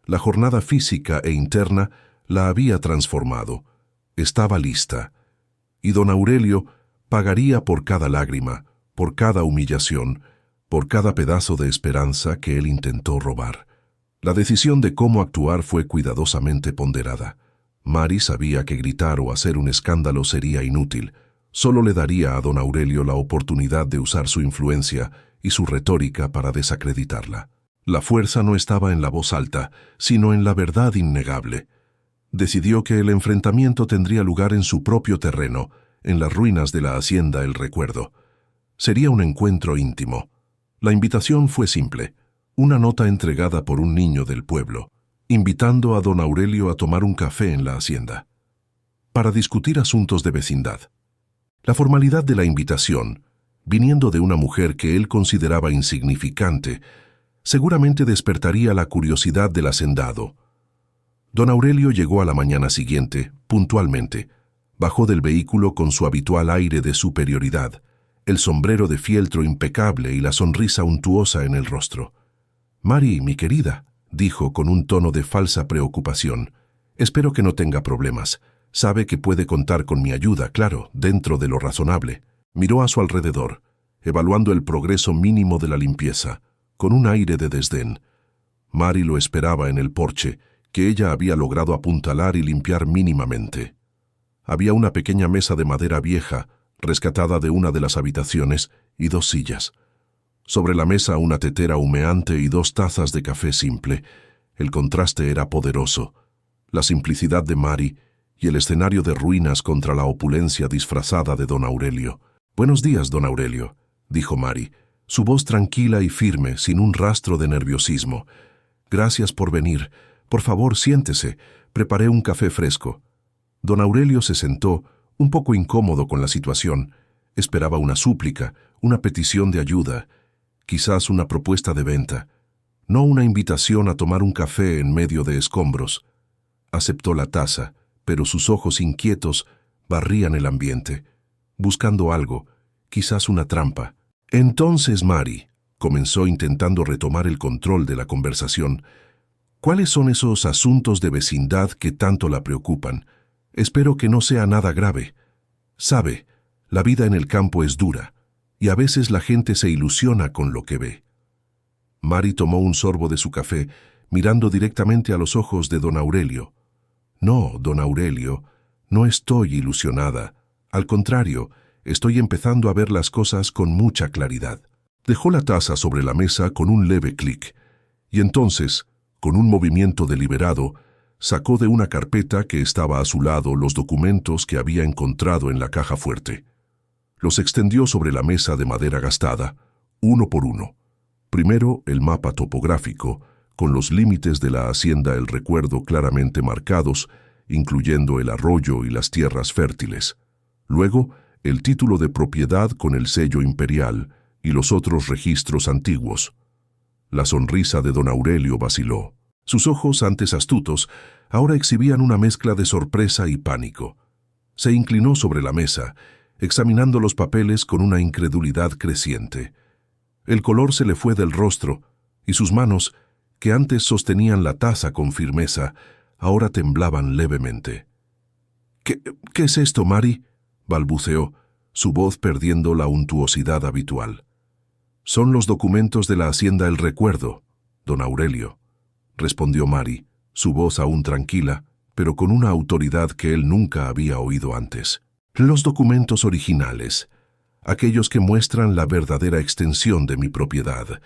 La jornada física e interna la había transformado. Estaba lista. Y don Aurelio pagaría por cada lágrima, por cada humillación, por cada pedazo de esperanza que él intentó robar. La decisión de cómo actuar fue cuidadosamente ponderada. Mari sabía que gritar o hacer un escándalo sería inútil. Solo le daría a don Aurelio la oportunidad de usar su influencia y su retórica para desacreditarla. La fuerza no estaba en la voz alta, sino en la verdad innegable. Decidió que el enfrentamiento tendría lugar en su propio terreno, en las ruinas de la hacienda El Recuerdo. Sería un encuentro íntimo. La invitación fue simple, una nota entregada por un niño del pueblo, invitando a don Aurelio a tomar un café en la hacienda, para discutir asuntos de vecindad. La formalidad de la invitación, viniendo de una mujer que él consideraba insignificante, seguramente despertaría la curiosidad del hacendado. Don Aurelio llegó a la mañana siguiente, puntualmente. Bajó del vehículo con su habitual aire de superioridad, el sombrero de fieltro impecable y la sonrisa untuosa en el rostro. «Mari, mi querida», dijo con un tono de falsa preocupación, «espero que no tenga problemas. Sabe que puede contar con mi ayuda, claro, dentro de lo razonable». Miró a su alrededor, evaluando el progreso mínimo de la limpieza, con un aire de desdén. Mari lo esperaba en el porche, que ella había logrado apuntalar y limpiar mínimamente. Había una pequeña mesa de madera vieja, rescatada de una de las habitaciones, y 2 sillas. Sobre la mesa una tetera humeante y 2 tazas de café simple. El contraste era poderoso. La simplicidad de Mari y el escenario de ruinas contra la opulencia disfrazada de don Aurelio. «Buenos días, don Aurelio», dijo Mari, su voz tranquila y firme, sin un rastro de nerviosismo. «Gracias por venir. Por favor, siéntese. Preparé un café fresco». Don Aurelio se sentó, un poco incómodo con la situación. Esperaba una súplica, una petición de ayuda, quizás una propuesta de venta, no una invitación a tomar un café en medio de escombros. Aceptó la taza, pero sus ojos inquietos barrían el ambiente, buscando algo, quizás una trampa. «Entonces, Mari», comenzó intentando retomar el control de la conversación, «¿cuáles son esos asuntos de vecindad que tanto la preocupan? Espero que no sea nada grave. Sabe, la vida en el campo es dura, y a veces la gente se ilusiona con lo que ve. Mari tomó un sorbo de su café, mirando directamente a los ojos de don Aurelio. No, don Aurelio, no estoy ilusionada. Al contrario, estoy empezando a ver las cosas con mucha claridad. Dejó la taza sobre la mesa con un leve clic, y entonces, con un movimiento deliberado, sacó de una carpeta que estaba a su lado los documentos que había encontrado en la caja fuerte. Los extendió sobre la mesa de madera gastada, uno por uno. Primero el mapa topográfico, con los límites de la hacienda El Recuerdo claramente marcados, incluyendo el arroyo y las tierras fértiles. Luego, el título de propiedad con el sello imperial y los otros registros antiguos. La sonrisa de don Aurelio vaciló. Sus ojos, antes astutos, ahora exhibían una mezcla de sorpresa y pánico. Se inclinó sobre la mesa, examinando los papeles con una incredulidad creciente. El color se le fue del rostro, y sus manos, que antes sostenían la taza con firmeza, ahora temblaban levemente. ¿Qué es esto, Mari?, balbuceó, su voz perdiendo la untuosidad habitual. «Son los documentos de la hacienda El Recuerdo, don Aurelio», respondió Mari, su voz aún tranquila, pero con una autoridad que él nunca había oído antes. «Los documentos originales, aquellos que muestran la verdadera extensión de mi propiedad,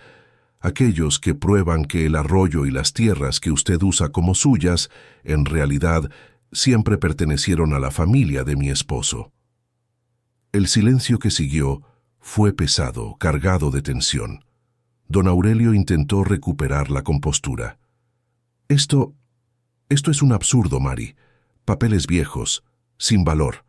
aquellos que prueban que el arroyo y las tierras que usted usa como suyas, en realidad, siempre pertenecieron a la familia de mi esposo». El silencio que siguió fue pesado, cargado de tensión. Don Aurelio intentó recuperar la compostura. Esto es un absurdo, Mari. Papeles viejos, sin valor.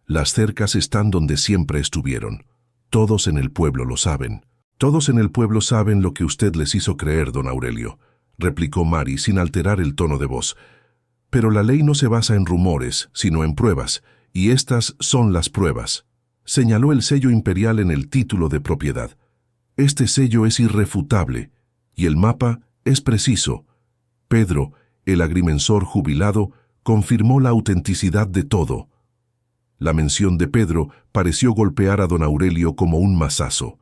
Las cercas están donde siempre estuvieron. Todos en el pueblo lo saben. Todos en el pueblo saben lo que usted les hizo creer, don Aurelio, replicó Mari sin alterar el tono de voz. Pero la ley no se basa en rumores, sino en pruebas, y estas son las pruebas. Señaló el sello imperial en el título de propiedad. Este sello es irrefutable, y el mapa es preciso. Pedro, el agrimensor jubilado, confirmó la autenticidad de todo. La mención de Pedro pareció golpear a don Aurelio como un mazazo.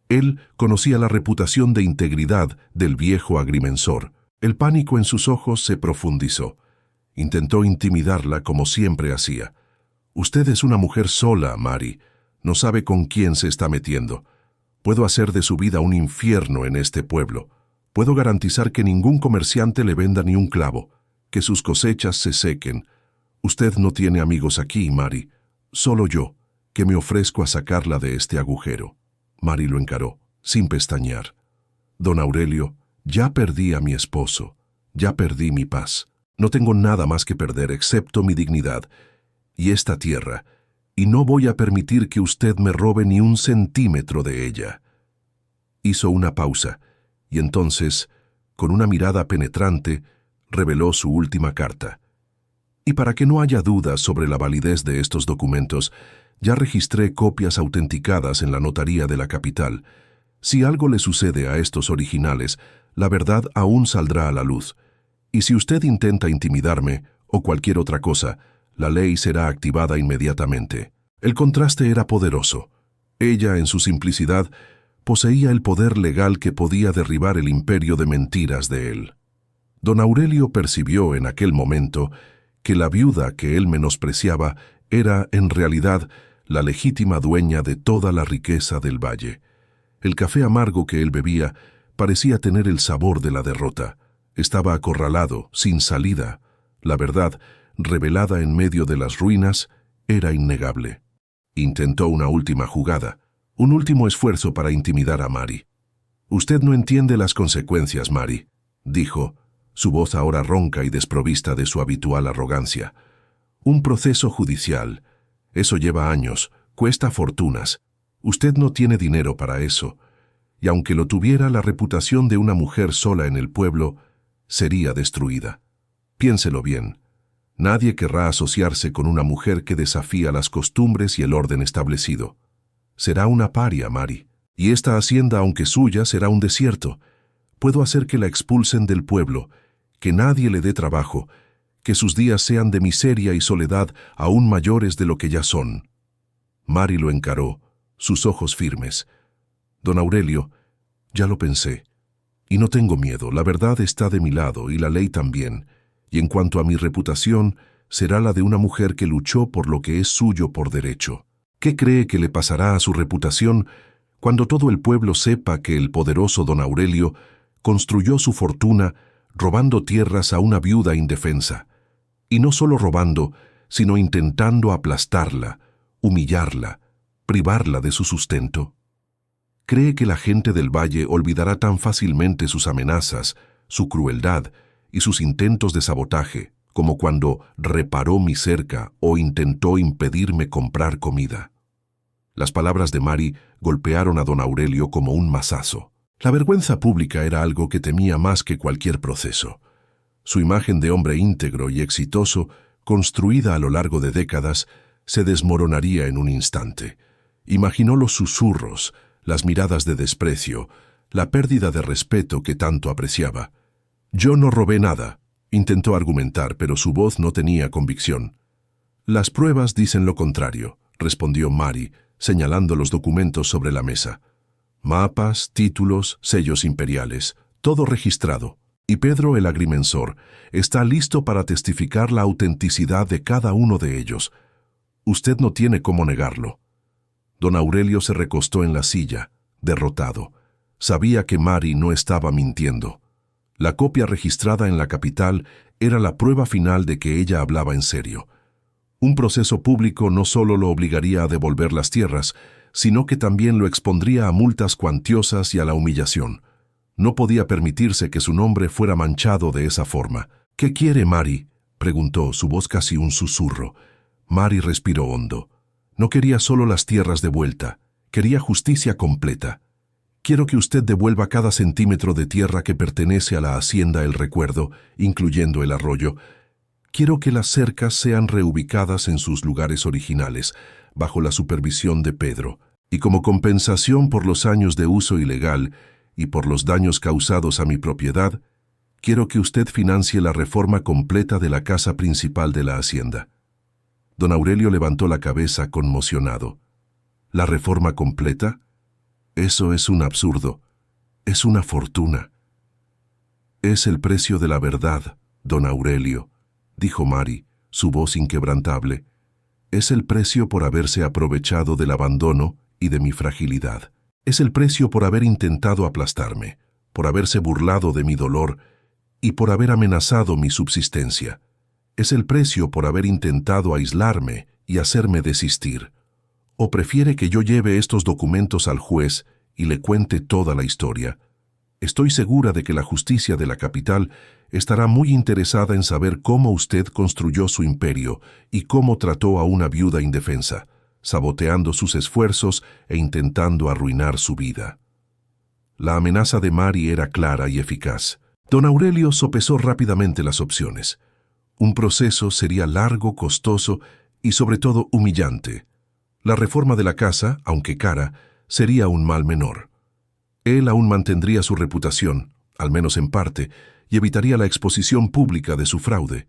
Él conocía la reputación de integridad del viejo agrimensor. El pánico en sus ojos se profundizó. Intentó intimidarla como siempre hacía. «Usted es una mujer sola, Mari. No sabe con quién se está metiendo. Puedo hacer de su vida un infierno en este pueblo. Puedo garantizar que ningún comerciante le venda ni un clavo, que sus cosechas se sequen. Usted no tiene amigos aquí, Mari. Solo yo, que me ofrezco a sacarla de este agujero». Mari lo encaró, sin pestañear. «Don Aurelio, ya perdí a mi esposo. Ya perdí mi paz. No tengo nada más que perder excepto mi dignidad y esta tierra, y no voy a permitir que usted me robe ni un centímetro de ella». Hizo una pausa, y entonces, con una mirada penetrante, reveló su última carta. «Y para que no haya dudas sobre la validez de estos documentos, ya registré copias autenticadas en la notaría de la capital. Si algo le sucede a estos originales, la verdad aún saldrá a la luz. Y si usted intenta intimidarme, o cualquier otra cosa, la ley será activada inmediatamente». El contraste era poderoso. Ella, en su simplicidad, poseía el poder legal que podía derribar el imperio de mentiras de él. Don Aurelio percibió en aquel momento que la viuda que él menospreciaba era, en realidad, la legítima dueña de toda la riqueza del valle. El café amargo que él bebía parecía tener el sabor de la derrota. Estaba acorralado, sin salida. La verdad, revelada en medio de las ruinas, era innegable. Intentó una última jugada, un último esfuerzo para intimidar a Mari. «Usted no entiende las consecuencias, Mari», dijo, su voz ahora ronca y desprovista de su habitual arrogancia. «Un proceso judicial. Eso lleva años, cuesta fortunas. Usted no tiene dinero para eso. Y aunque lo tuviera, la reputación de una mujer sola en el pueblo sería destruida. Piénselo bien. Nadie querrá asociarse con una mujer que desafía las costumbres y el orden establecido. Será una paria, Mari. Y esta hacienda, aunque suya, será un desierto. Puedo hacer que la expulsen del pueblo, que nadie le dé trabajo, que sus días sean de miseria y soledad aún mayores de lo que ya son». Mari lo encaró, sus ojos firmes. Don Aurelio, ya lo pensé. Y no tengo miedo, la verdad está de mi lado y la ley también. Y en cuanto a mi reputación, será la de una mujer que luchó por lo que es suyo por derecho. ¿Qué cree que le pasará a su reputación cuando todo el pueblo sepa que el poderoso don Aurelio construyó su fortuna robando tierras a una viuda indefensa? Y no solo robando, sino intentando aplastarla, humillarla, privarla de su sustento. ¿Cree que la gente del valle olvidará tan fácilmente sus amenazas, su crueldad y sus intentos de sabotaje, como cuando reparó mi cerca o intentó impedirme comprar comida? Las palabras de Mari golpearon a don Aurelio como un mazazo. La vergüenza pública era algo que temía más que cualquier proceso. Su imagen de hombre íntegro y exitoso, construida a lo largo de décadas, se desmoronaría en un instante. Imaginó los susurros, las miradas de desprecio, la pérdida de respeto que tanto apreciaba. «Yo no robé nada», intentó argumentar, pero su voz no tenía convicción. «Las pruebas dicen lo contrario», respondió Mari, señalando los documentos sobre la mesa. «Mapas, títulos, sellos imperiales, todo registrado. Y Pedro el agrimensor está listo para testificar la autenticidad de cada uno de ellos. Usted no tiene cómo negarlo». Don Aurelio se recostó en la silla, derrotado. Sabía que Mari no estaba mintiendo. La copia registrada en la capital era la prueba final de que ella hablaba en serio. Un proceso público no solo lo obligaría a devolver las tierras, sino que también lo expondría a multas cuantiosas y a la humillación. No podía permitirse que su nombre fuera manchado de esa forma. «¿Qué quiere, Mari?», preguntó, su voz casi un susurro. Mari respiró hondo. No quería solo las tierras de vuelta, quería justicia completa. «Quiero que usted devuelva cada centímetro de tierra que pertenece a la hacienda El Recuerdo, incluyendo el arroyo. Quiero que las cercas sean reubicadas en sus lugares originales, bajo la supervisión de Pedro, y como compensación por los años de uso ilegal y por los daños causados a mi propiedad, quiero que usted financie la reforma completa de la casa principal de la hacienda». Don Aurelio levantó la cabeza conmocionado. «¿La reforma completa? Eso es un absurdo. Es una fortuna». «Es el precio de la verdad, don Aurelio», dijo Mari, su voz inquebrantable. «Es el precio por haberse aprovechado del abandono y de mi fragilidad. Es el precio por haber intentado aplastarme, por haberse burlado de mi dolor y por haber amenazado mi subsistencia. Es el precio por haber intentado aislarme y hacerme desistir. ¿O prefiere que yo lleve estos documentos al juez y le cuente toda la historia? Estoy segura de que la justicia de la capital estará muy interesada en saber cómo usted construyó su imperio y cómo trató a una viuda indefensa, saboteando sus esfuerzos e intentando arruinar su vida». La amenaza de Mari era clara y eficaz. Don Aurelio sopesó rápidamente las opciones. Un proceso sería largo, costoso y sobre todo humillante. La reforma de la casa, aunque cara, sería un mal menor. Él aún mantendría su reputación, al menos en parte, y evitaría la exposición pública de su fraude.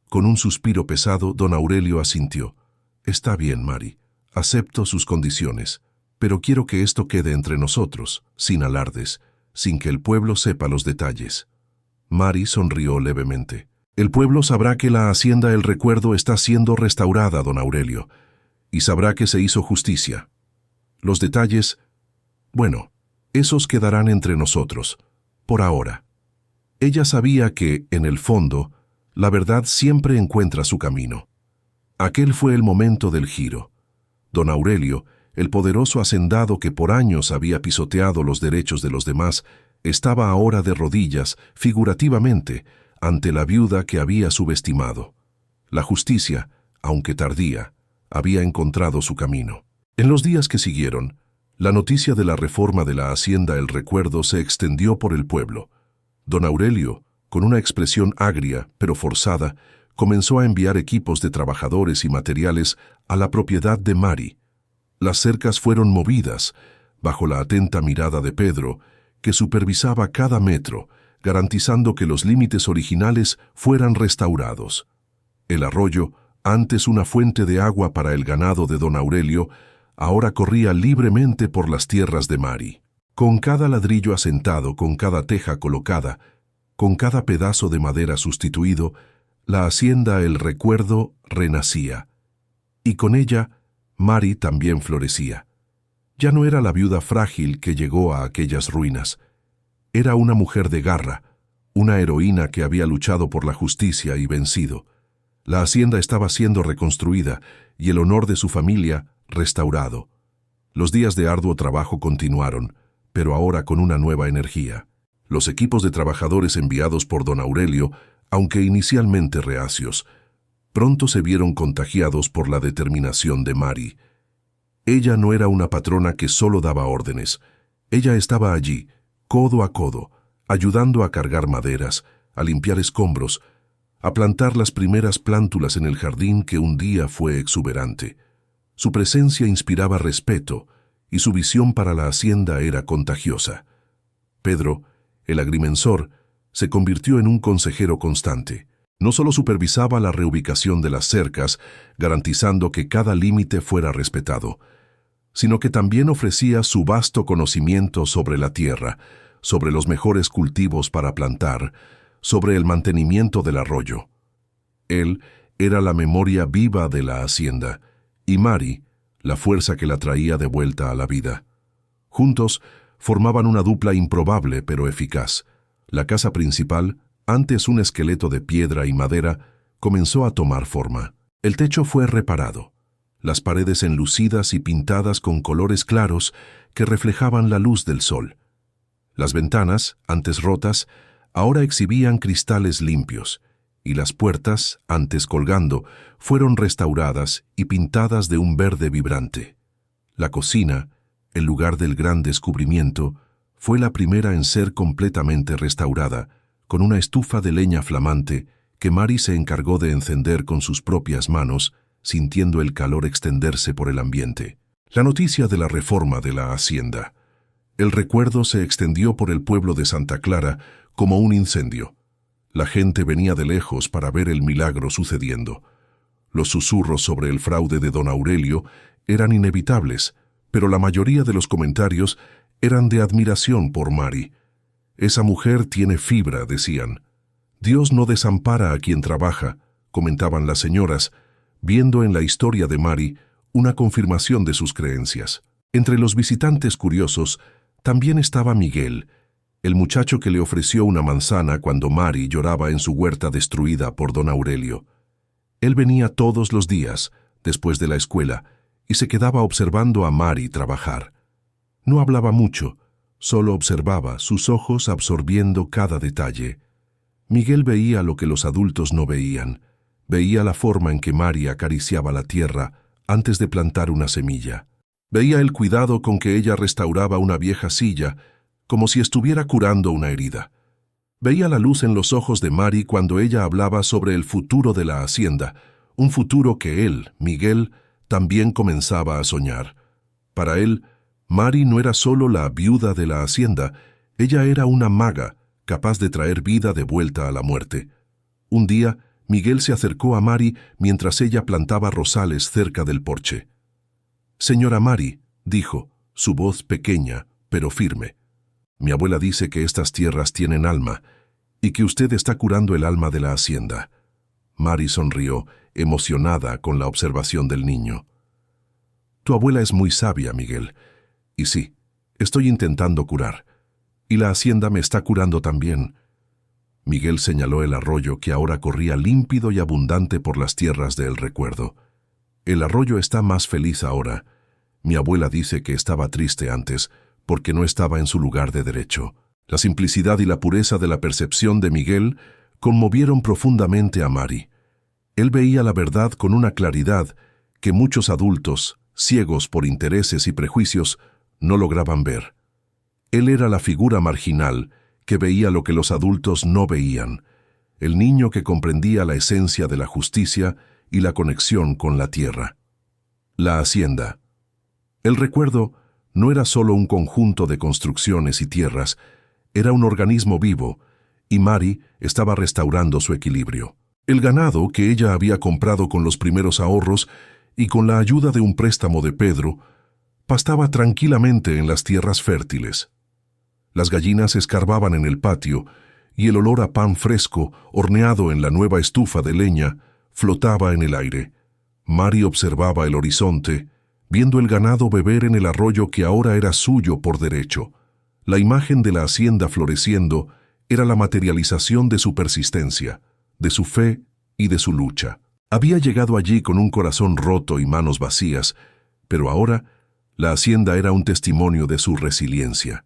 Con un suspiro pesado, don Aurelio asintió. «Está bien, Mari, acepto sus condiciones, pero quiero que esto quede entre nosotros, sin alardes, sin que el pueblo sepa los detalles». Mari sonrió levemente. «El pueblo sabrá que la hacienda El Recuerdo está siendo restaurada, don Aurelio, y sabrá que se hizo justicia. Los detalles, bueno, esos quedarán entre nosotros, por ahora». Ella sabía que, en el fondo, la verdad siempre encuentra su camino. Aquel fue el momento del giro. Don Aurelio, el poderoso hacendado que por años había pisoteado los derechos de los demás, estaba ahora de rodillas, figurativamente, ante la viuda que había subestimado. La justicia, aunque tardía, había encontrado su camino. En los días que siguieron, la noticia de la reforma de la hacienda El Recuerdo se extendió por el pueblo. Don Aurelio, con una expresión agria pero forzada, comenzó a enviar equipos de trabajadores y materiales a la propiedad de Mari. Las cercas fueron movidas, bajo la atenta mirada de Pedro, que supervisaba cada metro, garantizando que los límites originales fueran restaurados. El arroyo, antes una fuente de agua para el ganado de don Aurelio, ahora corría libremente por las tierras de Mari. Con cada ladrillo asentado, con cada teja colocada, con cada pedazo de madera sustituido, la hacienda El Recuerdo renacía. Y con ella, Mari también florecía. Ya no era la viuda frágil que llegó a aquellas ruinas. Era una mujer de garra, una heroína que había luchado por la justicia y vencido. La hacienda estaba siendo reconstruida y el honor de su familia restaurado. Los días de arduo trabajo continuaron, pero ahora con una nueva energía. Los equipos de trabajadores enviados por don Aurelio, aunque inicialmente reacios, pronto se vieron contagiados por la determinación de Mari. Ella no era una patrona que solo daba órdenes. Ella estaba allí, codo a codo, ayudando a cargar maderas, a limpiar escombros, a plantar las primeras plántulas en el jardín que un día fue exuberante. Su presencia inspiraba respeto y su visión para la hacienda era contagiosa. Pedro, el agrimensor, se convirtió en un consejero constante. No solo supervisaba la reubicación de las cercas, garantizando que cada límite fuera respetado, sino que también ofrecía su vasto conocimiento sobre la tierra, sobre los mejores cultivos para plantar, sobre el mantenimiento del arroyo. Él era la memoria viva de la hacienda, y Mari, la fuerza que la traía de vuelta a la vida. Juntos formaban una dupla improbable pero eficaz. La casa principal, antes un esqueleto de piedra y madera, comenzó a tomar forma. El techo fue reparado, las paredes enlucidas y pintadas con colores claros que reflejaban la luz del sol. Las ventanas, antes rotas, ahora exhibían cristales limpios, y las puertas, antes colgando, fueron restauradas y pintadas de un verde vibrante. La cocina, el lugar del gran descubrimiento, fue la primera en ser completamente restaurada, con una estufa de leña flamante que Mari se encargó de encender con sus propias manos, sintiendo el calor extenderse por el ambiente. La noticia de la reforma de la hacienda. El recuerdo se extendió por el pueblo de Santa Clara como un incendio. La gente venía de lejos para ver el milagro sucediendo. Los susurros sobre el fraude de don Aurelio eran inevitables, pero la mayoría de los comentarios eran de admiración por Mari. Esa mujer tiene fibra, decían. Dios no desampara a quien trabaja, comentaban las señoras, viendo en la historia de Mari una confirmación de sus creencias. Entre los visitantes curiosos también estaba Miguel, el muchacho que le ofreció una manzana cuando Mari lloraba en su huerta destruida por don Aurelio. Él venía todos los días, después de la escuela, y se quedaba observando a Mari trabajar. No hablaba mucho, solo observaba, sus ojos absorbiendo cada detalle. Miguel veía lo que los adultos no veían. Veía la forma en que Mari acariciaba la tierra antes de plantar una semilla. Veía el cuidado con que ella restauraba una vieja silla, como si estuviera curando una herida. Veía la luz en los ojos de Mari cuando ella hablaba sobre el futuro de la hacienda, un futuro que él, Miguel, también comenzaba a soñar. Para él, Mari no era solo la viuda de la hacienda, ella era una maga, capaz de traer vida de vuelta a la muerte. Un día, Miguel se acercó a Mari mientras ella plantaba rosales cerca del porche. «Señora Mari», dijo, su voz pequeña, pero firme. «Mi abuela dice que estas tierras tienen alma y que usted está curando el alma de la hacienda». Mari sonrió, emocionada con la observación del niño. «Tu abuela es muy sabia, Miguel. Y sí, estoy intentando curar. Y la hacienda me está curando también». Miguel señaló el arroyo que ahora corría límpido y abundante por las tierras de El Recuerdo. «El arroyo está más feliz ahora. Mi abuela dice que estaba triste antes, porque no estaba en su lugar de derecho». La simplicidad y la pureza de la percepción de Miguel conmovieron profundamente a Mari. Él veía la verdad con una claridad que muchos adultos, ciegos por intereses y prejuicios, no lograban ver. Él era la figura marginal que veía lo que los adultos no veían, el niño que comprendía la esencia de la justicia y la conexión con la tierra. La hacienda. El recuerdo no era solo un conjunto de construcciones y tierras, era un organismo vivo, y Mari estaba restaurando su equilibrio. El ganado que ella había comprado con los primeros ahorros y con la ayuda de un préstamo de Pedro, pastaba tranquilamente en las tierras fértiles. Las gallinas escarbaban en el patio y el olor a pan fresco, horneado en la nueva estufa de leña, flotaba en el aire. Mari observaba el horizonte, viendo el ganado beber en el arroyo que ahora era suyo por derecho. La imagen de la hacienda floreciendo era la materialización de su persistencia, de su fe y de su lucha. Había llegado allí con un corazón roto y manos vacías, pero ahora la hacienda era un testimonio de su resiliencia.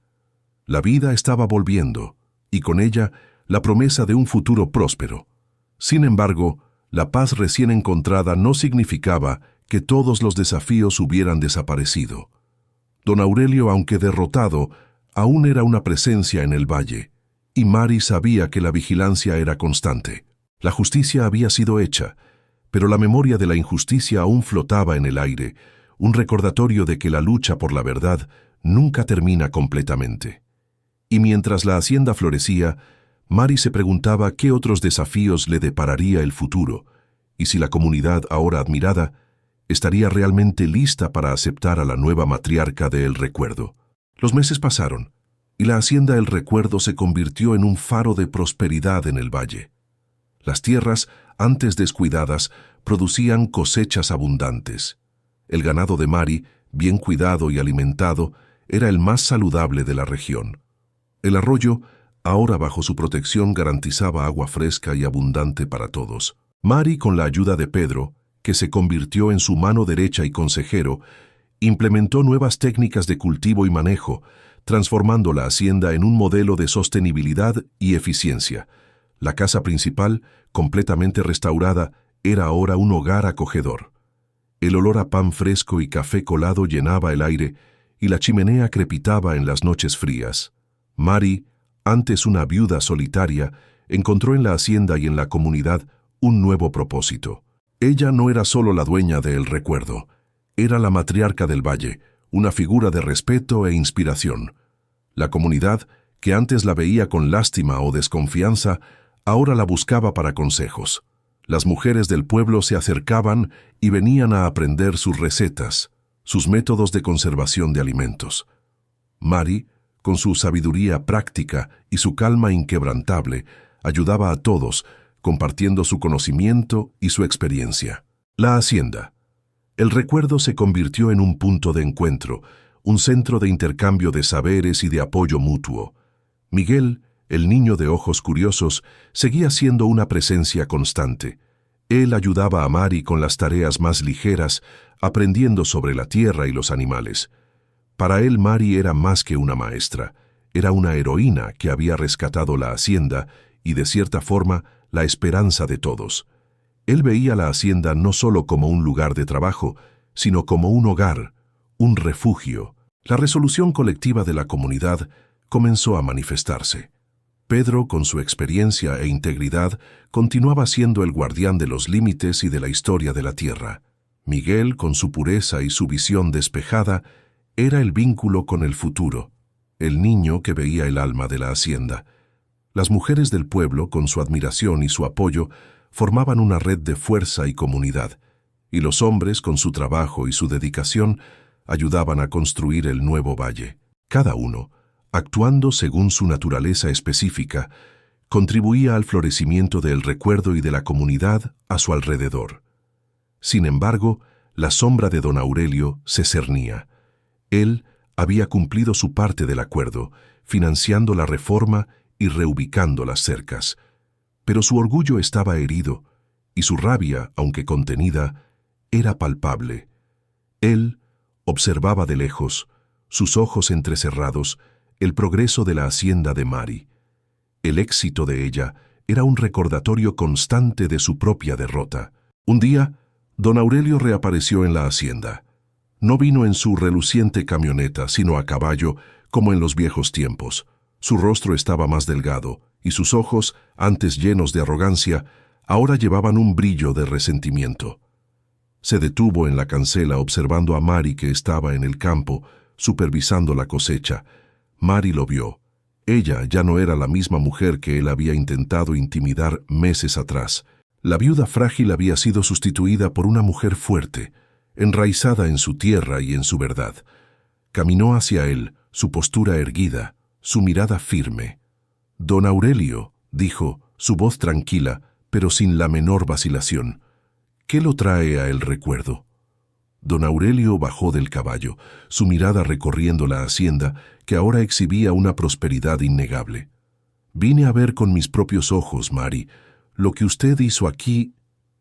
La vida estaba volviendo, y con ella la promesa de un futuro próspero. Sin embargo, la paz recién encontrada no significaba que todos los desafíos hubieran desaparecido. Don Aurelio, aunque derrotado, aún era una presencia en el valle, y Mari sabía que la vigilancia era constante. La justicia había sido hecha, pero la memoria de la injusticia aún flotaba en el aire, un recordatorio de que la lucha por la verdad nunca termina completamente. Y mientras la hacienda florecía, Mari se preguntaba qué otros desafíos le depararía el futuro, y si la comunidad ahora admirada estaría realmente lista para aceptar a la nueva matriarca de El Recuerdo. Los meses pasaron, y la hacienda El Recuerdo se convirtió en un faro de prosperidad en el valle. Las tierras, antes descuidadas, producían cosechas abundantes. El ganado de Mari, bien cuidado y alimentado, era el más saludable de la región. El arroyo, ahora bajo su protección, garantizaba agua fresca y abundante para todos. Mari, con la ayuda de Pedro, que se convirtió en su mano derecha y consejero, implementó nuevas técnicas de cultivo y manejo, transformando la hacienda en un modelo de sostenibilidad y eficiencia. La casa principal, completamente restaurada, era ahora un hogar acogedor. El olor a pan fresco y café colado llenaba el aire y la chimenea crepitaba en las noches frías. Mari, antes una viuda solitaria, encontró en la hacienda y en la comunidad un nuevo propósito. Ella no era solo la dueña de El Recuerdo, era la matriarca del valle, una figura de respeto e inspiración. La comunidad, que antes la veía con lástima o desconfianza, ahora la buscaba para consejos. Las mujeres del pueblo se acercaban y venían a aprender sus recetas, sus métodos de conservación de alimentos. Mari, con su sabiduría práctica y su calma inquebrantable, ayudaba a todos, compartiendo su conocimiento y su experiencia. La hacienda. El Recuerdo se convirtió en un punto de encuentro, un centro de intercambio de saberes y de apoyo mutuo. Miguel, el niño de ojos curiosos, seguía siendo una presencia constante. Él ayudaba a Mari con las tareas más ligeras, aprendiendo sobre la tierra y los animales. Para él, Mari era más que una maestra, era una heroína que había rescatado la hacienda y, de cierta forma, la esperanza de todos. Él veía la hacienda no solo como un lugar de trabajo, sino como un hogar, un refugio. La resolución colectiva de la comunidad comenzó a manifestarse. Pedro, con su experiencia e integridad, continuaba siendo el guardián de los límites y de la historia de la tierra. Miguel, con su pureza y su visión despejada, era el vínculo con el futuro, el niño que veía el alma de la hacienda. Las mujeres del pueblo, con su admiración y su apoyo, formaban una red de fuerza y comunidad, y los hombres, con su trabajo y su dedicación, ayudaban a construir el nuevo valle. Cada uno, actuando según su naturaleza específica, contribuía al florecimiento del recuerdo y de la comunidad a su alrededor. Sin embargo, la sombra de don Aurelio se cernía. Él había cumplido su parte del acuerdo, financiando la reforma y reubicando las cercas. Pero su orgullo estaba herido, y su rabia, aunque contenida, era palpable. Él observaba de lejos, sus ojos entrecerrados, el progreso de la hacienda de Mari. El éxito de ella era un recordatorio constante de su propia derrota. Un día, don Aurelio reapareció en la hacienda. No vino en su reluciente camioneta, sino a caballo, como en los viejos tiempos. Su rostro estaba más delgado, y sus ojos, antes llenos de arrogancia, ahora llevaban un brillo de resentimiento. Se detuvo en la cancela observando a Mari, que estaba en el campo, supervisando la cosecha. Mari lo vio. Ella ya no era la misma mujer que él había intentado intimidar meses atrás. La viuda frágil había sido sustituida por una mujer fuerte, enraizada en su tierra y en su verdad. Caminó hacia él, su postura erguida, su mirada firme. «Don Aurelio», dijo, su voz tranquila, pero sin la menor vacilación, «¿qué lo trae a el recuerdo?» Don Aurelio bajó del caballo, su mirada recorriendo la hacienda, que ahora exhibía una prosperidad innegable. «Vine a ver con mis propios ojos, Mari. Lo que usted hizo aquí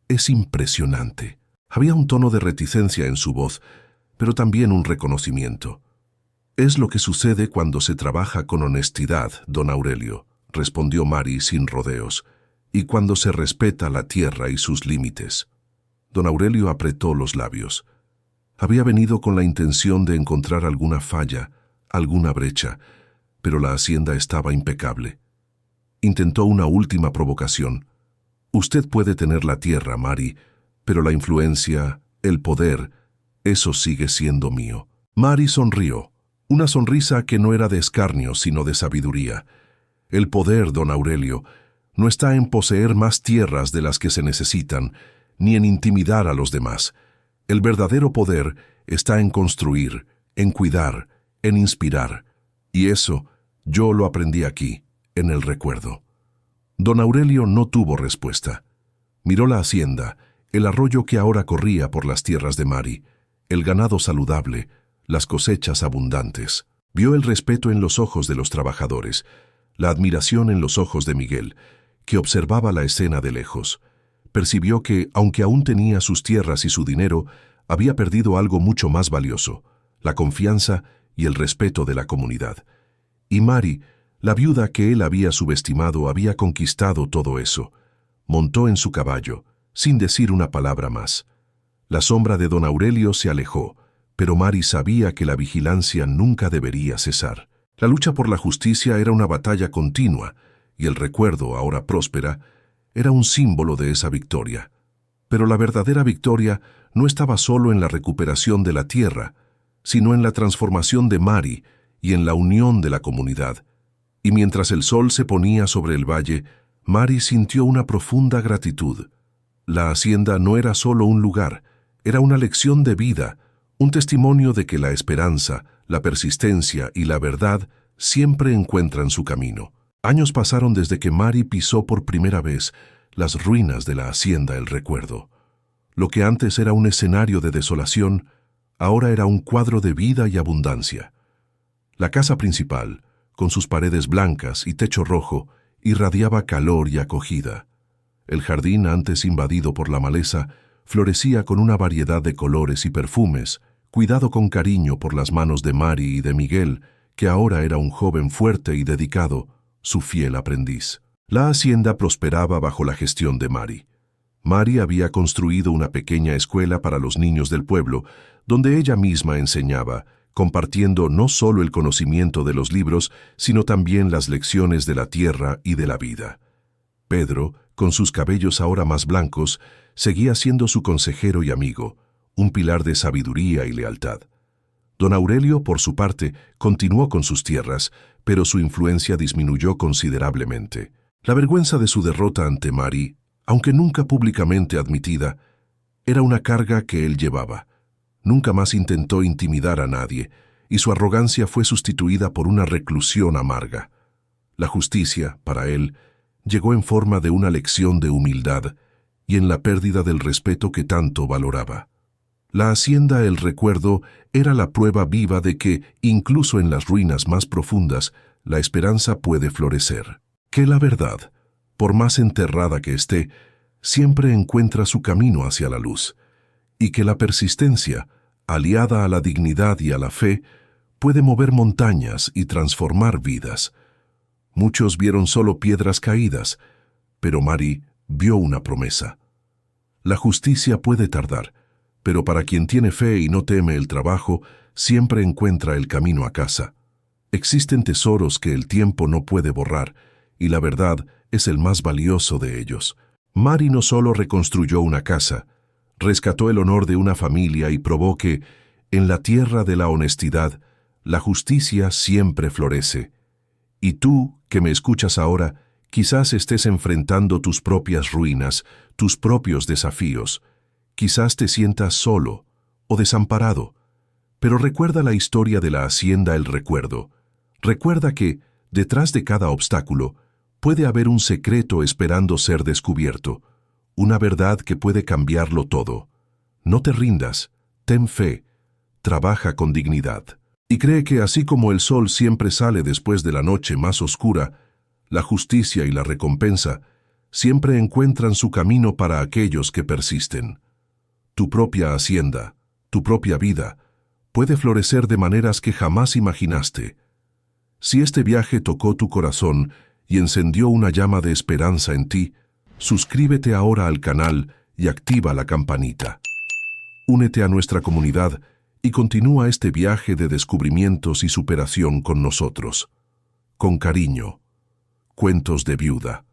es impresionante». Había un tono de reticencia en su voz, pero también un reconocimiento. «Es lo que sucede cuando se trabaja con honestidad, don Aurelio», respondió Mari sin rodeos, «y cuando se respeta la tierra y sus límites». Don Aurelio apretó los labios. Había venido con la intención de encontrar alguna falla, alguna brecha, pero la hacienda estaba impecable. Intentó una última provocación. «Usted puede tener la tierra, Mari, pero la influencia, el poder, eso sigue siendo mío». Mari sonrió, una sonrisa que no era de escarnio, sino de sabiduría. «El poder, don Aurelio, no está en poseer más tierras de las que se necesitan, ni en intimidar a los demás. El verdadero poder está en construir, en cuidar, en inspirar. Y eso yo lo aprendí aquí, en el recuerdo». Don Aurelio no tuvo respuesta. Miró la hacienda, el arroyo que ahora corría por las tierras de Mari, el ganado saludable, las cosechas abundantes. Vio el respeto en los ojos de los trabajadores, la admiración en los ojos de Miguel, que observaba la escena de lejos. Percibió que, aunque aún tenía sus tierras y su dinero, había perdido algo mucho más valioso, la confianza y el respeto de la comunidad. Y Mari, la viuda que él había subestimado, había conquistado todo eso. Montó en su caballo, sin decir una palabra más. La sombra de don Aurelio se alejó, pero Mari sabía que la vigilancia nunca debería cesar. La lucha por la justicia era una batalla continua, y el recuerdo, ahora próspera, era un símbolo de esa victoria. Pero la verdadera victoria no estaba solo en la recuperación de la tierra, sino en la transformación de Mari y en la unión de la comunidad. Y mientras el sol se ponía sobre el valle, Mari sintió una profunda gratitud. La hacienda no era solo un lugar, era una lección de vida, un testimonio de que la esperanza, la persistencia y la verdad siempre encuentran su camino. Años pasaron desde que Mari pisó por primera vez las ruinas de la hacienda El Recuerdo. Lo que antes era un escenario de desolación, ahora era un cuadro de vida y abundancia. La casa principal, con sus paredes blancas y techo rojo, irradiaba calor y acogida. El jardín, antes invadido por la maleza, florecía con una variedad de colores y perfumes, cuidado con cariño por las manos de Mari y de Miguel, que ahora era un joven fuerte y dedicado, su fiel aprendiz. La hacienda prosperaba bajo la gestión de Mari. Mari había construido una pequeña escuela para los niños del pueblo, donde ella misma enseñaba, compartiendo no solo el conocimiento de los libros, sino también las lecciones de la tierra y de la vida. Pedro, con sus cabellos ahora más blancos, seguía siendo su consejero y amigo, un pilar de sabiduría y lealtad. Don Aurelio, por su parte, continuó con sus tierras, pero su influencia disminuyó considerablemente. La vergüenza de su derrota ante Mari, aunque nunca públicamente admitida, era una carga que él llevaba. Nunca más intentó intimidar a nadie, y su arrogancia fue sustituida por una reclusión amarga. La justicia, para él, llegó en forma de una lección de humildad y en la pérdida del respeto que tanto valoraba. La hacienda El Recuerdo era la prueba viva de que, incluso en las ruinas más profundas, la esperanza puede florecer. Que la verdad, por más enterrada que esté, siempre encuentra su camino hacia la luz, y que la persistencia, aliada a la dignidad y a la fe, puede mover montañas y transformar vidas. Muchos vieron solo piedras caídas, pero Mari vio una promesa. La justicia puede tardar, pero para quien tiene fe y no teme el trabajo, siempre encuentra el camino a casa. Existen tesoros que el tiempo no puede borrar, y la verdad es el más valioso de ellos. Mari no solo reconstruyó una casa, rescató el honor de una familia y probó que, en la tierra de la honestidad, la justicia siempre florece. Y tú, que me escuchas ahora, quizás estés enfrentando tus propias ruinas, tus propios desafíos. Quizás te sientas solo o desamparado, Pero recuerda la historia de la hacienda El Recuerdo. Recuerda que, detrás de cada obstáculo, puede haber un secreto esperando ser descubierto, una verdad que puede cambiarlo todo. No te rindas, ten fe, trabaja con dignidad. Y cree que así como el sol siempre sale después de la noche más oscura, la justicia y la recompensa siempre encuentran su camino para aquellos que persisten. Tu propia hacienda, tu propia vida, puede florecer de maneras que jamás imaginaste. Si este viaje tocó tu corazón y encendió una llama de esperanza en ti, suscríbete ahora al canal y activa la campanita. Únete a nuestra comunidad y continúa este viaje de descubrimientos y superación con nosotros. Con cariño, Cuentos de Viuda.